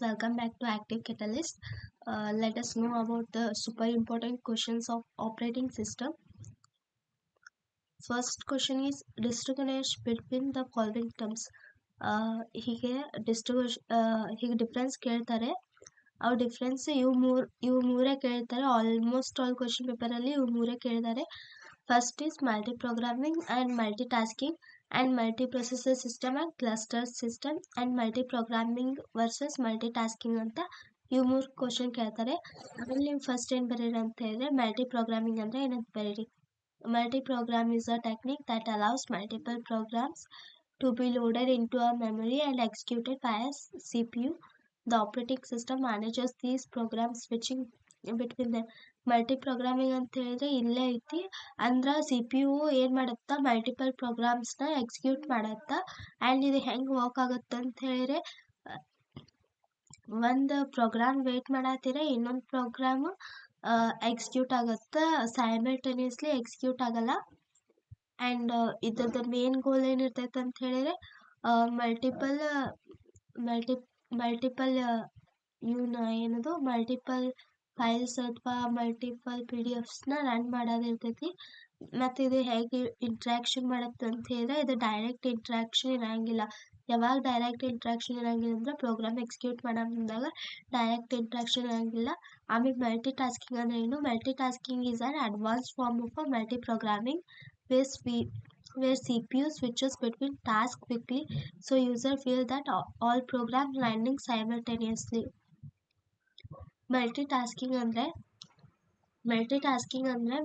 welcome back to Active Catalyst. Let us know about the super important questions of operating system. First question is distinguish between the following terms. ಹೀಗೆ ಹೀಗೆ difference ಕೇಳ್ತಾರೆ. ಅವ್ರ difference ಇವು ಮೂರೇ ಕೇಳ್ತಾರೆ. Almost all question ಪೇಪರಲ್ಲಿ ಇವು ಮೂರೇ ಕೇಳಿದ್ದಾರೆ. First is multi programming and multi tasking and multi-processor system and cluster system and multi-programming versus multitasking ಅಂತ ಇವು ಮೂರು ಕ್ವಶನ್ ಕೇಳ್ತಾರೆ. ಆಮೇಲೆ ನೀವು ಫಸ್ಟ್ ಏನು ಬರೀರಿ ಅಂತ ಹೇಳಿದ್ರೆ ಮಲ್ಟಿ ಪ್ರೋಗ್ರಾಮಿಂಗ್ ಅಂದರೆ ಏನಂತ ಬರೀರಿ. Multi program is a technique that allows multiple programs to be loaded into a memory and executed by a CPU. The operating system manages these programs switching between them. Multi programming ಅಂತ ಹೇಳಿದ್ರೆ ಇಲ್ಲೇ ಐತಿ. ಅಂದ್ರೆ C P U ಏನು ಮಾಡುತ್ತಾ multiple ಪ್ರೋಗ್ರಾಮ್ಸ್ನ execute ಮಾಡುತ್ತಾ. And ಇದು ಹೆಂಗೆ ವರ್ಕ್ ಆಗುತ್ತೆ ಅಂತ ಹೇಳಿದ್ರೆ ಒಂದು ಪ್ರೋಗ್ರಾಮ್ ವೇಟ್ ಮಾಡತ್ತೀರ ಇನ್ನೊಂದು ಪ್ರೋಗ್ರಾಮ್ ಎಕ್ಸಿಕ್ಯೂಟ್ ಆಗುತ್ತೆ. ಸೈಮಲ್ಟೇನಿಯಸ್ಲಿ ಎಕ್ಸಿಕ್ಯೂಟ್ ಆಗಲ್ಲ. ಆ್ಯಂಡ್ ಇದ್ರದ್ದು ಮೇನ್ ಗೋಲ್ ಏನಿರ್ತೈತೆ ಅಂತ ಹೇಳಿದ್ರೆ ಮಲ್ಟಿಪಲ್ ಇವನ್ನ ಏನದು ಮಲ್ಟಿಪಲ್ ಫೈಲ್ಸ್ ಅಥವಾ ಮಲ್ಟಿಪಲ್ ಪಿ ಡಿ ಎಫ್ಸ್ನ ರನ್ ಮಾಡೋದಿರ್ತೈತಿ. ಮತ್ತು ಇದು ಹೇಗೆ ಇಂಟ್ರ್ಯಾಕ್ಷನ್ ಮಾಡುತ್ತೆ ಅಂತ ಹೇಳಿದ್ರೆ ಇದು ಡೈರೆಕ್ಟ್ ಇಂಟ್ರ್ಯಾಕ್ಷನ್ ಇರೋಂಗಿಲ್ಲ. ಯಾವಾಗ ಡೈರೆಕ್ಟ್ ಇಂಟ್ರ್ಯಾಕ್ಷನ್ ಇರೋಂಗಿಲ್ಲ ಅಂದ್ರೆ ಪ್ರೋಗ್ರಾಮ್ ಎಕ್ಸಿಕ್ಯೂಟ್ ಮಾಡೋ ಮುಂದಾಗ ಡೈರೆಕ್ಟ್ ಇಂಟ್ರ್ಯಾಕ್ಷನ್ ಇರೋಂಗಿಲ್ಲ. ಆಮೇಲೆ ಮಲ್ಟಿ ಟಾಸ್ಕಿಂಗ್ ಅಂದ್ರೆ ಏನು? Multi tasking is an advance form of a multi programming where CPU switches between tasks quickly, so user feel that all programs running simultaneously. Multitasking ಅಂದರೆ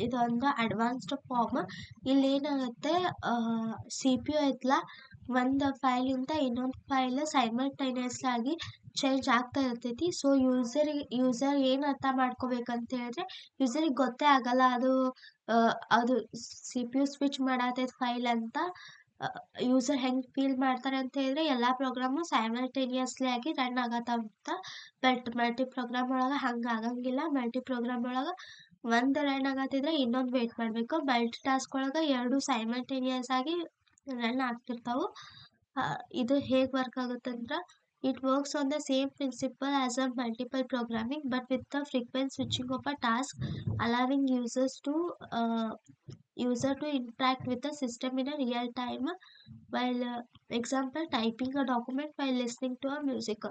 ಇದೊಂದು advanced form. ಇಲ್ಲಿ ಏನಾಗುತ್ತೆ C P U ಐತಲ್ಲ ಒಂದು ಫೈಲಿಂದ ಇನ್ನೊಂದು file simultaneous ಆಗಿ change ಆಗ್ತಾ ಇರ್ತೈತಿ. ಸೊ ಯೂಸರ್ ಏನು ಅರ್ಥ ಮಾಡ್ಕೋಬೇಕಂತ ಹೇಳಿದ್ರೆ ಯೂಸರಿಗೆ ಗೊತ್ತೇ ಆಗಲ್ಲ ಅದು ಸಿ ಪಿ ಯು ಸ್ವಿಚ್ ಮಾಡತೈತೆ ಫೈಲ್ ಅಂತ. ಯೂಸರ್ ಹೆಂಗೆ ಫೀಲ್ ಮಾಡ್ತಾರೆ ಅಂತ ಹೇಳಿದ್ರೆ ಎಲ್ಲ ಪ್ರೋಗ್ರಾಮು ಸೈಮಲ್ಟೇನಿಯಸ್ಲಿ ಆಗಿ ರನ್ ಆಗತ್ತ. ಬಟ್ ಮಲ್ಟಿ ಪ್ರೋಗ್ರಾಮ್ ಒಳಗೆ ಹಂಗೆ ಆಗಂಗಿಲ್ಲ. ಮಲ್ಟಿ ಪ್ರೋಗ್ರಾಮ್ ಒಳಗೆ ಒಂದು ರನ್ ಆಗತ್ತಿದ್ರೆ ಇನ್ನೊಂದು ವೇಟ್ ಮಾಡಬೇಕು. ಮಲ್ಟಿ ಟಾಸ್ಕ್ ಒಳಗೆ ಎರಡು ಸೈಮಲ್ಟೇನಿಯಸ್ ಆಗಿ ರನ್ ಆಗ್ತಿರ್ತಾವೆ. ಇದು ಹೇಗೆ ವರ್ಕ್ ಆಗುತ್ತೆ ಅಂದ್ರೆ it works on the same principle as a multiple programming but with the frequent switching of a task, allowing user to interact with the system in a real time while example typing a document while listening to a music.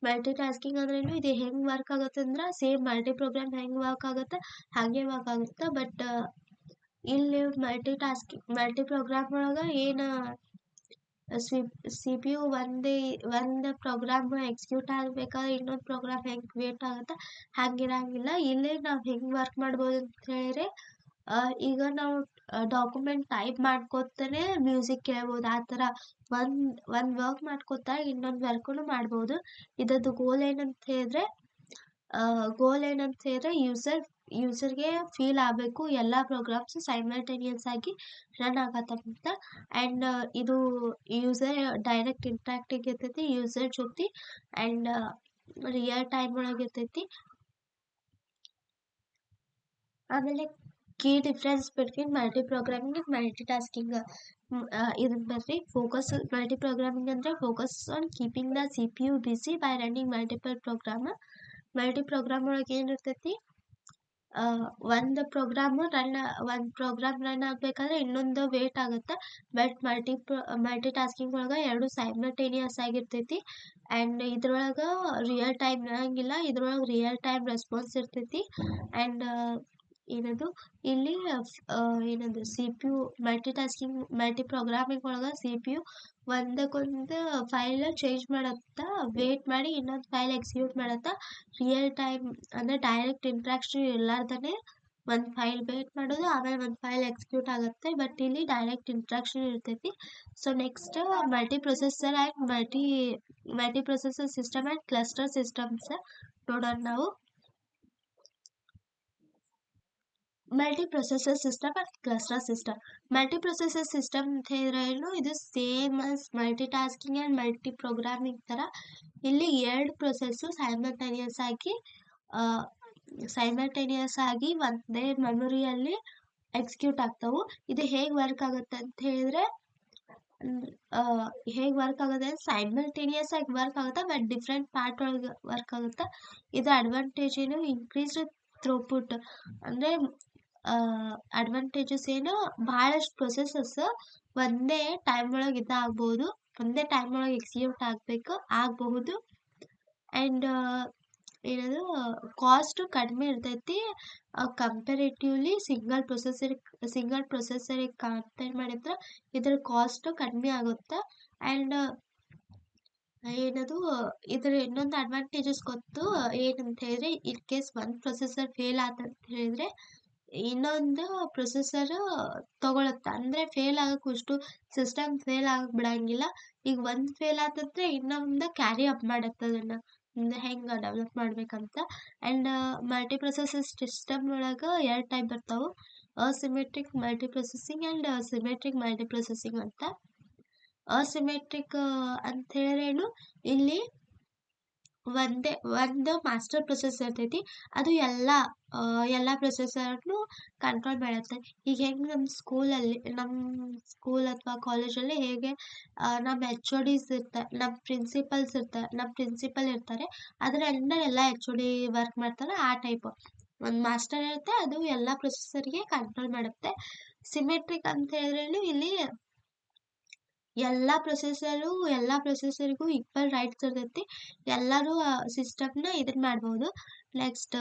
Multitasking ಅಂದ್ರೇನು? ಇದು ಹೆಂಗೆ work ಆಗುತ್ತೆ ಅಂದ್ರೆ same multi program ಹೆಂಗೆ work ಆಗುತ್ತೆ ಹಾಗೆ work ಆಗುತ್ತೆ. But ಇಲ್ಲಿ ಮಲ್ಟಿ ಪ್ರೋಗ್ರಾಮ್ ಒಳಗೆ ಏನು ಸಿ ಪಿ ಯು ಒಂದು ಪ್ರೋಗ್ರಾಮ್ ಎಕ್ಸಿಕ್ಯೂಟ್ ಆಗಬೇಕಾದ್ರೆ ಇನ್ನೊಂದು ಪ್ರೋಗ್ರಾಮ್ ಹೆಂಗೆ ವೇಟ್ ಆಗುತ್ತೆ ಹಾಗಿರಂಗಿಲ್ಲ. ಇಲ್ಲೇ ನಾವು ಹೆಂಗೆ ವರ್ಕ್ ಮಾಡ್ಬೋದು ಅಂತ ಹೇಳಿದ್ರೆ ಈಗ ನಾವು ಡಾಕ್ಯುಮೆಂಟ್ ಟೈಪ್ ಮಾಡ್ಕೋತಾನೆ ಮ್ಯೂಸಿಕ್ ಕೇಳ್ಬೋದು. ಆ ಥರ ಒಂದು ವರ್ಕ್ ಮಾಡ್ಕೋತಾ ಇನ್ನೊಂದು ವರ್ಕೂ ಮಾಡ್ಬೋದು. ಇದ್ರದ್ದು ಗೋಲ್ ಏನಂತ ಹೇಳಿದ್ರೆ ಯೂಸರ್ಗೆ ಫೀಲ್ ಆಗಬೇಕು ಎಲ್ಲ ಪ್ರೋಗ್ರಾಮ್ಸ್ ಸೈಮಲ್ಟೇನಿಯಸ್ ಆಗಿ ರನ್ ಆಗತ್ತಂತ. ಆ್ಯಂಡ್ ಇದು ಯೂಸರ್ ಡೈರೆಕ್ಟ್ ಇಂಟ್ರಾಕ್ಟಿಂಗ್ ಇರ್ತೈತಿ ಯೂಸರ್ ಜೊತೆ. ಆ್ಯಂಡ್ ರಿಯಲ್ ಟೈಮ್ ಒಳಗೆ ಇರ್ತೈತಿ. ಆಮೇಲೆ key difference between multi programming and multi tasking ಇದನ್ನ ಬರ್ರಿ. ಮಲ್ಟಿ ಪ್ರೋಗ್ರಾಮಿಂಗ್ ಅಂದರೆ focus on keeping the C P U busy by running multiple program. Multi program ಒಳಗೆ ಏನಿರ್ತೈತಿ ಒಂದು ಪ್ರೋಗ್ರಾಮ್ ರನ್ ಆಗಬೇಕಾದ್ರೆ ಇನ್ನೊಂದು ವೇಟ್ ಆಗುತ್ತೆ. ಬಟ್ ಮಲ್ಟಿ ಟಾಸ್ಕಿಂಗ್ ಒಳಗೆ ಎರಡು ಸೈಮಲ್ಟೇನಿಯಸ್ ಆಗಿರ್ತೈತಿ. ಆ್ಯಂಡ್ ಇದ್ರೊಳಗೆ ರಿಯಲ್ ಟೈಮ್ ಇರೋಂಗಿಲ್ಲ. ಇದ್ರೊಳಗೆ ರಿಯಲ್ ಟೈಮ್ ರೆಸ್ಪಾನ್ಸ್ ಇರ್ತೈತಿ. ಆ್ಯಂಡ್ ಇಲ್ಲಿ C P U multi programming ಒಳಗೆ ಸಿ ಪಿ ಯು ಒಂದಕ್ಕೊಂದು ಫೈಲ್ ಚೇಂಜ್ ಮಾಡುತ್ತಾ ವೇಟ್ ಮಾಡಿ ಇನ್ನೊಂದು ಫೈಲ್ ಎಕ್ಸಿಕ್ಯೂಟ್ ಮಾಡುತ್ತಾ. ರಿಯಲ್ ಟೈಮ್ ಅಂದರೆ ಡೈರೆಕ್ಟ್ ಇಂಟ್ರಾಕ್ಷನ್ ಇರ್ಲಾರ್ದೇ ಒಂದು ಫೈಲ್ ವೇಟ್ ಮಾಡೋದು ಆಮೇಲೆ ಒಂದು ಫೈಲ್ ಎಕ್ಸಿಕ್ಯೂಟ್ ಆಗುತ್ತೆ. ಬಟ್ ಇಲ್ಲಿ ಡೈರೆಕ್ಟ್ ಇಂಟ್ರಾಕ್ಷನ್ ಇರ್ತೈತಿ. So next multi processor system and cluster systems ನೋಡೋಣ ನಾವು. Multiprocessor system and cluster system. Multiprocessor system ಅಂತ ಹೇಳಿದ್ರೆ ಏನು? ಇದು same as multi tasking and multi programming ಥರ. ಇಲ್ಲಿ ಎರಡು ಪ್ರೊಸೆಸ್ಸು ಸೈಮಲ್ಟೇನಿಯಸ್ ಆಗಿ ಒಂದೇ ಮೆಮೊರಿಯಲ್ಲಿ ಎಕ್ಸಿಕ್ಯೂಟ್ ಆಗ್ತಾವೆ. ಇದು ಹೇಗೆ ವರ್ಕ್ ಆಗುತ್ತೆ ಅಂತ ಹೇಳಿದ್ರೆ ಹೇಗೆ ವರ್ಕ್ ಆಗುತ್ತೆ ಸೈಮಲ್ಟೇನಿಯಸ್ ಆಗಿ ವರ್ಕ್ ಆಗುತ್ತೆ ಬಟ್ ಡಿಫ್ರೆಂಟ್ ಪಾರ್ಟ್ ಒಳಗೆ ವರ್ಕ್ ಆಗುತ್ತೆ. ಇದು ಅಡ್ವಾಂಟೇಜ್ ಏನು ಇನ್ಕ್ರೀಸ್ಡ್ ಥ್ರೋಪುಟ್ ಅಂದರೆ ಅಡ್ವಾಂಟೇಜಸ್ ಏನು ಭಾಳಷ್ಟು ಪ್ರೊಸೆಸಸ್ ಒಂದೇ ಟೈಮ್ ಒಳಗೆ ಇದಾಗ್ಬೋದು, ಒಂದೇ ಟೈಮ್ ಒಳಗೆ ಎಕ್ಸಿಕ್ಯೂಟ್ ಆಗಬಹುದು. ಆ್ಯಂಡ್ ಏನದು ಕಾಸ್ಟ್ ಕಡಿಮೆ ಇರ್ತೈತಿ ಕಂಪೇರೇಟಿವ್ಲಿ ಸಿಂಗಲ್ ಪ್ರೊಸೆಸರಿಗೆ ಕಂಪೇರ್ ಮಾಡಿದ್ರೆ ಇದ್ರ ಕಾಸ್ಟ್ ಕಡಿಮೆ ಆಗುತ್ತೆ. ಆ್ಯಂಡ್ ಏನದು ಇದ್ರ ಇನ್ನೊಂದು ಅಡ್ವಾಂಟೇಜಸ್ ಗೊತ್ತು ಏನಂತ ಹೇಳಿದ್ರೆ ಇನ್ ಕೇಸ್ ಒಂದು ಪ್ರೊಸೆಸರ್ ಫೇಲ್ ಆತಂತ ಹೇಳಿದ್ರೆ ಇನ್ನೊಂದು ಪ್ರೊಸೆಸರ್ ತಗೊಳುತ್ತೆ. ಅಂದರೆ ಫೇಲ್ ಆಗಕ್ಕೆ ಅಷ್ಟು ಸಿಸ್ಟಮ್ ಫೇಲ್ ಆಗಕ್ಕೆ ಬಿಡಂಗಿಲ್ಲ. ಈಗ ಒಂದು ಫೇಲ್ ಆತಂದ್ರೆ ಇನ್ನೊಂದು ಕ್ಯಾರಿ ಅಪ್ ಮಾಡುತ್ತೆ ಅದನ್ನು ಹೆಂಗೆ ಡೆವಲಪ್ ಮಾಡ್ಬೇಕಂತ. ಆ್ಯಂಡ್ ಮಲ್ಟಿ ಪ್ರೊಸೆಸರ್ ಸಿಸ್ಟಮ್ ಒಳಗೆ 2 ಟೈಪ್ ಬರ್ತಾವೆ, asymmetric multi processing and symmetric multi processing ಅಂತ. ಅಸಿಮೆಟ್ರಿಕ್ ಅಂತ ಹೇಳಿದ್ರೇನು ಇಲ್ಲಿ ಒಂದು ಮಾಸ್ಟರ್ ಪ್ರೊಸೆಸರ್ ಇರ್ತೈತಿ, ಅದು ಎಲ್ಲ ಪ್ರೊಸೆಸರ್ನು ಕಂಟ್ರೋಲ್ ಮಾಡುತ್ತೆ. ಈಗ ಹೆಂಗೆ ನಮ್ಮ ಸ್ಕೂಲ್ ಅಥವಾ ಕಾಲೇಜಲ್ಲಿ ಹೇಗೆ ನಮ್ಮ HODs ಇರ್ತಾರೆ, ನಮ್ಮ ಪ್ರಿನ್ಸಿಪಲ್ ಇರ್ತಾರೆ, ಅದರ ಅಂಡರ್ ಎಲ್ಲ HOD ವರ್ಕ್ ಮಾಡ್ತಾರೆ. ಆ ಟೈಪ್ ಒಂದು ಮಾಸ್ಟರ್ ಇರುತ್ತೆ, ಅದು ಎಲ್ಲ ಪ್ರೊಸೆಸರ್ಗೆ ಕಂಟ್ರೋಲ್ ಮಾಡುತ್ತೆ. ಸಿಮೆಟ್ರಿಕ್ ಅಂತ ಹೇಳಿದ್ರೆ ಇಲ್ಲಿ ಎಲ್ಲ ಪ್ರೊಸೆಸರ್ಗೂ ಈಕ್ವಲ್ ರೈಟ್ಸ್ ಇರ್ತೈತಿ, ಎಲ್ಲರೂ ಸಿಸ್ಟಮ್ನ ಇದನ್ನ ಮಾಡ್ಬೋದು. ನೆಕ್ಸ್ಟ್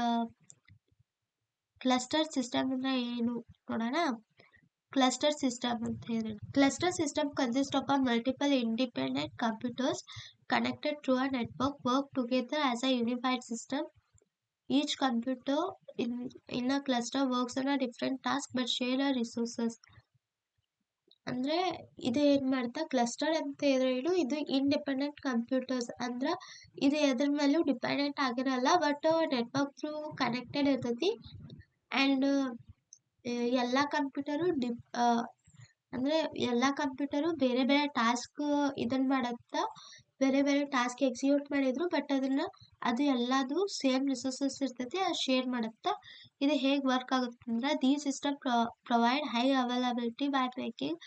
ಕ್ಲಸ್ಟರ್ ಸಿಸ್ಟಮ್ ಅಂದ್ರೆ ಏನು ನೋಡೋಣ. ಕ್ಲಸ್ಟರ್ ಸಿಸ್ಟಮ್ ಅಂತ ಹೇಳಿದ್ರೆ cluster system consist of multiple independent computers connected through a network work together as a unified system. Each computer in a cluster works on a different task but share a resources. ಅಂದರೆ ಇದು ಏನು ಮಾಡ್ತಾ cluster ಅಂತ ಹೇಳಿದ್ರೆ ಇದು independent computers ಅಂದ್ರೆ ಇದು ಎದ್ರ ಮೇಲೂ ಡಿಪೆಂಡೆಂಟ್ ಆಗಿರಲ್ಲ, ಬಟ್ ನೆಟ್ವರ್ಕ್ ಥ್ರೂ ಕನೆಕ್ಟೆಡ್ ಇರ್ತೈತಿ. ಆ್ಯಂಡ್ ಎಲ್ಲ ಕಂಪ್ಯೂಟರು ಅಂದರೆ ಎಲ್ಲ ಕಂಪ್ಯೂಟರು ಬೇರೆ ಬೇರೆ ಟಾಸ್ಕ್ ಇದನ್ನು ಮಾಡುತ್ತಾ ಬೇರೆ ಬೇರೆ ಟಾಸ್ಕ್ ಎಕ್ಸಿಕ್ಯೂಟ್ ಮಾಡಿದ್ರು, ಬಟ್ ಅದು ಎಲ್ಲದು ಸೇಮ್ ರಿಸೋರ್ಸಸ್ ಇರ್ತೈತಿ, ಅದು ಶೇರ್ ಮಾಡುತ್ತಾ. ಇದು ಹೇಗೆ ವರ್ಕ್ ಆಗುತ್ತೆ ಅಂದ್ರೆ the system provide high availability by making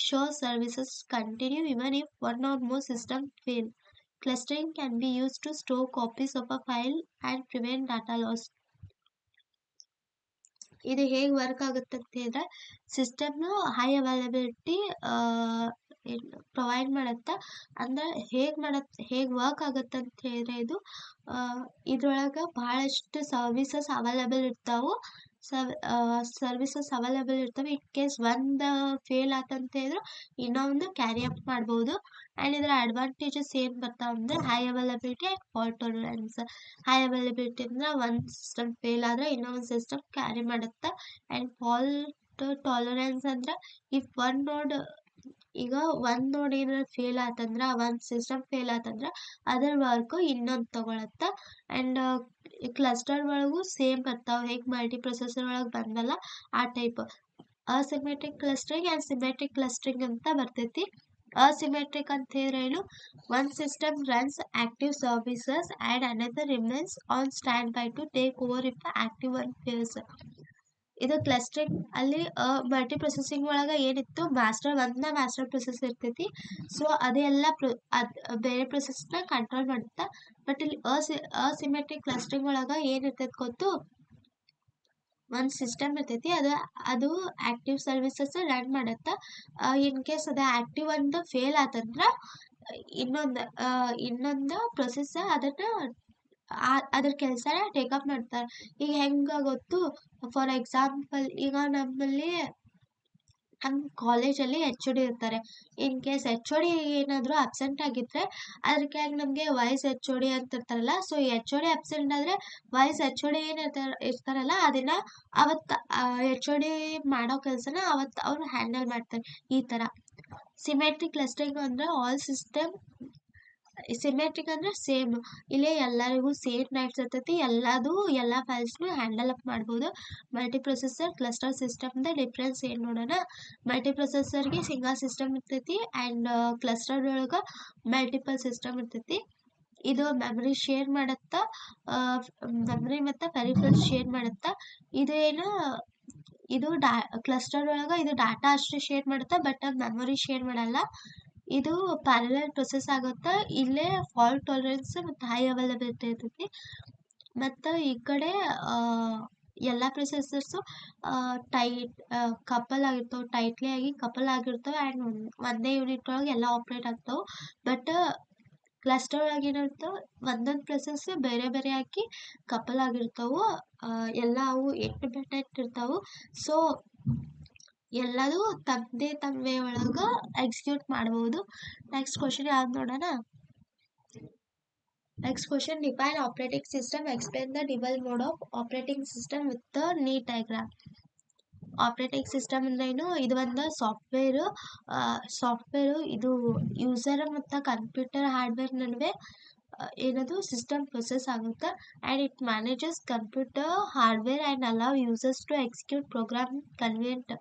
sure services continue even if one or more system fail. Clustering can be used to store copies of a file and prevent data loss. ಇದು ಹೇಗೆ work ಆಗುತ್ತೆ ಅಂತ ಹೇಳಿದ್ರೆ ಸಿಸ್ಟಮ್ನು high availability provide ಮಾಡುತ್ತೆ. ಅಂದ್ರೆ ಹೇಗೆ work ಆಗುತ್ತೆ ಅಂತ ಹೇಳಿದ್ರೆ ಇದ್ರೊಳಗೆ ಭಾಳಷ್ಟು ಸರ್ವಿಸಸ್ ಅವೈಲಬಲ್ ಇರ್ತಾವೆ. ಇನ್ ಕೇಸ್ ಒಂದು ಫೇಲ್ ಆತಂತ ಹೇಳಿದ್ರೆ ಇನ್ನೊಂದು ಕ್ಯಾರಿ ಅಪ್ ಮಾಡ್ಬೋದು. ಆ್ಯಂಡ್ ಇದರ ಅಡ್ವಾಂಟೇಜಸ್ ಏನು ಬರ್ತಾವೆ ಅಂದರೆ high availability and fault tolerance. High availability ಅಂದ್ರೆ ಒಂದು ಸಿಸ್ಟಮ್ ಫೇಲ್ ಆದರೆ ಇನ್ನೊಂದು ಸಿಸ್ಟಮ್ ಕ್ಯಾರಿ ಮಾಡುತ್ತೆ. ಆ್ಯಂಡ್ ಫಾಲ್ಟ್ ಟಾಲರೆನ್ಸ್ ಅಂದ್ರೆ ಇಫ್ ಈಗ ಒಂದು ನೋಡ್ ಏನಾದ್ರು ಫೇಲ್ ಆತಂದ್ರೆ ಒಂದು ಸಿಸ್ಟಮ್ ಫೇಲ್ ಆತಂದ್ರೆ ಅದರ ವರ್ಕು ಇನ್ನೊಂದು ತಗೊಳತ್ತೆ. ಆ್ಯಂಡ್ ಕ್ಲಸ್ಟರ್ ಒಳಗೂ ಸೇಮ್ ಬರ್ತಾವೆ, ಹೇಗೆ ಮಲ್ಟಿ ಪ್ರೊಸೆಸರ್ ಒಳಗೆ ಬಂದಲ್ಲ ಆ type. Asymmetric clustering and symmetric clustering ಅಂತ ಬರ್ತೈತಿ. ಅಸಿಮೆಟ್ರಿಕ್ ಅಂತ ಹೇಳಿದ್ರೆ ಒಂದು system runs active services and another remains on stand by two take over if active one fails. ಇದು ಕ್ಲಸ್ಟರಿಂಗ್ ಅಲ್ಲಿ ಮಲ್ಟಿ ಪ್ರೊಸೆಸಿಂಗ್ ಒಳಗೆ ಏನಿತ್ತು ಒಂದೇ ಮಾಸ್ಟರ್ ಪ್ರೊಸೆಸ್ ಇರ್ತೈತಿ, ಸೊ ಅದೆಲ್ಲ ಬೇರೆ ಪ್ರೊಸೆಸ್ನ ಕಂಟ್ರೋಲ್ ಮಾಡುತ್ತೆ. ಬಟ್ ಇಲ್ಲಿ ಅಸಿಮೆಟ್ರಿಕ್ ಕ್ಲಸ್ಟರಿಂಗ್ ಒಳಗೆ ಏನಿರ್ತೈತಿ ಗೊತ್ತು, ಒಂದು ಸಿಸ್ಟಮ್ ಇರ್ತೈತಿ, ಅದು ಆಕ್ಟಿವ್ ಸರ್ವಿಸಸ್ ರನ್ ಮಾಡುತ್ತೆ. ಇನ್ ಕೇಸ್ ಅದು ಆಕ್ಟಿವ್ ಒಂದು ಫೇಲ್ ಆತಂದ್ರೆ ಇನ್ನೊಂದು ಪ್ರೊಸೆಸ್ ಅದ್ರ ಕೆಲಸನ ಟೇಕಪ್ ಮಾಡ್ತಾರೆ. ಈಗ ಹೆಂಗೆ ಗೊತ್ತು, ಫಾರ್ ಎಕ್ಸಾಂಪಲ್ ಈಗ ನಮ್ಮ ಕಾಲೇಜಲ್ಲಿ HOD ಇರ್ತಾರೆ. ಇನ್ ಕೇಸ್ HOD ಏನಾದರೂ ಅಬ್ಸೆಂಟ್ ಆಗಿದ್ರೆ ಅದಕ್ಕೆ ನಮಗೆ ವೈಸ್ HOD ಅಂತ ಇರ್ತಾರಲ್ಲ, ಸೊ HOD ಅಬ್ಸೆಂಟ್ ಆದರೆ ವೈಸ್ HOD ಇರ್ತಾರಲ್ಲ ಅದನ್ನು ಅವತ್ತು HOD ಮಾಡೋ ಕೆಲಸನ ಅವತ್ತು ಅವ್ರು ಹ್ಯಾಂಡಲ್ ಮಾಡ್ತಾರೆ. ಈ ಥರ ಸಿಮೆಟ್ರಿಕ್ ಕ್ಲಸ್ಟರಿಂಗ್ ಅಂದರೆ ಸಿಮೆಟ್ರಿಕ್ ಅಂದ್ರೆ ಸೇಮ್, ಇಲ್ಲೇ ಎಲ್ಲರಿಗೂ ಸೇಮ್ ರೈಟ್ಸ್ ಇರ್ತೈತಿ, ಎಲ್ಲ ಫೈಲ್ಸ್ನು ಹ್ಯಾಂಡಲ್ ಅಪ್ ಮಾಡ್ಬೋದು. ಮಲ್ಟಿ ಪ್ರೊಸೆಸರ್ ಕ್ಲಸ್ಟರ್ ಸಿಸ್ಟಮ್ದ ಡಿಫ್ರೆನ್ಸ್ ಏನು ನೋಡೋಣ. ಮಲ್ಟಿ ಪ್ರೊಸೆಸರ್ಗೆ ಸಿಂಗಲ್ ಸಿಸ್ಟಮ್ ಇರ್ತೈತಿ ಆ್ಯಂಡ್ ಕ್ಲಸ್ಟರ್ ಒಳಗೆ ಮಲ್ಟಿಪಲ್ ಸಿಸ್ಟಮ್ ಇರ್ತೈತಿ. ಇದು ಮೆಮರಿ ಶೇರ್ ಮಾಡುತ್ತಾ, ಮೆಮರಿ ಮತ್ತು ಪೆರಿಫೆರಲ್ಸ್ ಶೇರ್ ಮಾಡುತ್ತಾ. ಇದು ಕ್ಲಸ್ಟರ್ ಒಳಗೆ ಇದು ಡಾಟಾ ಅಷ್ಟೇ ಶೇರ್ ಮಾಡುತ್ತೆ, ಬಟ್ ಮೆಮೊರಿ ಶೇರ್ ಮಾಡಲ್ಲ. ಇದು ಪ್ಯಾರಲಲ್ ಪ್ರೊಸೆಸ್ ಆಗುತ್ತೆ. ಇಲ್ಲೇ ಫಾಲ್ಟ್ ಟಾಲರೆನ್ಸ್ ಮತ್ತು ಹೈ ಅವೈಲಬಿಲಿಟಿ ಇರ್ತೈತಿ. ಮತ್ತು ಈ ಕಡೆ ಎಲ್ಲ ಪ್ರೊಸೆಸರ್ಸು ಟೈಟ್ ಕಪಲ್ ಆಗಿರ್ತಾವೆ, ಟೈಟ್ಲಿ ಆಗಿ ಕಪಲ್ ಆಗಿರ್ತವೆ ಆ್ಯಂಡ್ ಒಂದೇ ಯೂನಿಟ್ ಒಳಗೆ ಎಲ್ಲ ಆಪ್ರೇಟ್ ಆಗ್ತಾವೆ. ಬಟ್ ಕ್ಲಸ್ಟರ್ ಒಳಗೆ ಏನಿರ್ತಾವೆ, ಒಂದೊಂದು ಪ್ರೊಸೆಸ್ ಬೇರೆ ಬೇರೆ ಹಾಕಿ ಕಪಲ್ ಆಗಿರ್ತಾವೆ. ಎಲ್ಲ ಅವು ಇಂಡಿಪೆಂಡೆಂಟ್ ಇರ್ತಾವೆ. ಸೊ ಎಲ್ಲದೂ ತಮ್ಮದೇ ಒಳಗೆ ಎಕ್ಸಿಕ್ಯೂಟ್ ಮಾಡ್ಬೋದು. ನೆಕ್ಸ್ಟ್ ಕ್ವಶನ್ ಯಾವ್ದು ನೋಡೋಣ. Next question, define operating system. Explain the dual mode of operating system with the neat diagram. Operating system ಅಂದ್ರೆ ಏನು? ಇದು ಒಂದು ಸಾಫ್ಟ್ವೇರು ಇದು ಯೂಸರ್ ಮತ್ತು ಕಂಪ್ಯೂಟರ್ ಹಾರ್ಡ್ವೇರ್ ನಡುವೆ ಏನದು ಸಿಸ್ಟಮ್ ಪ್ರೊಸೆಸ್ ಆಗುತ್ತೆ. And it manages computer hardware and allow users to execute program convenient.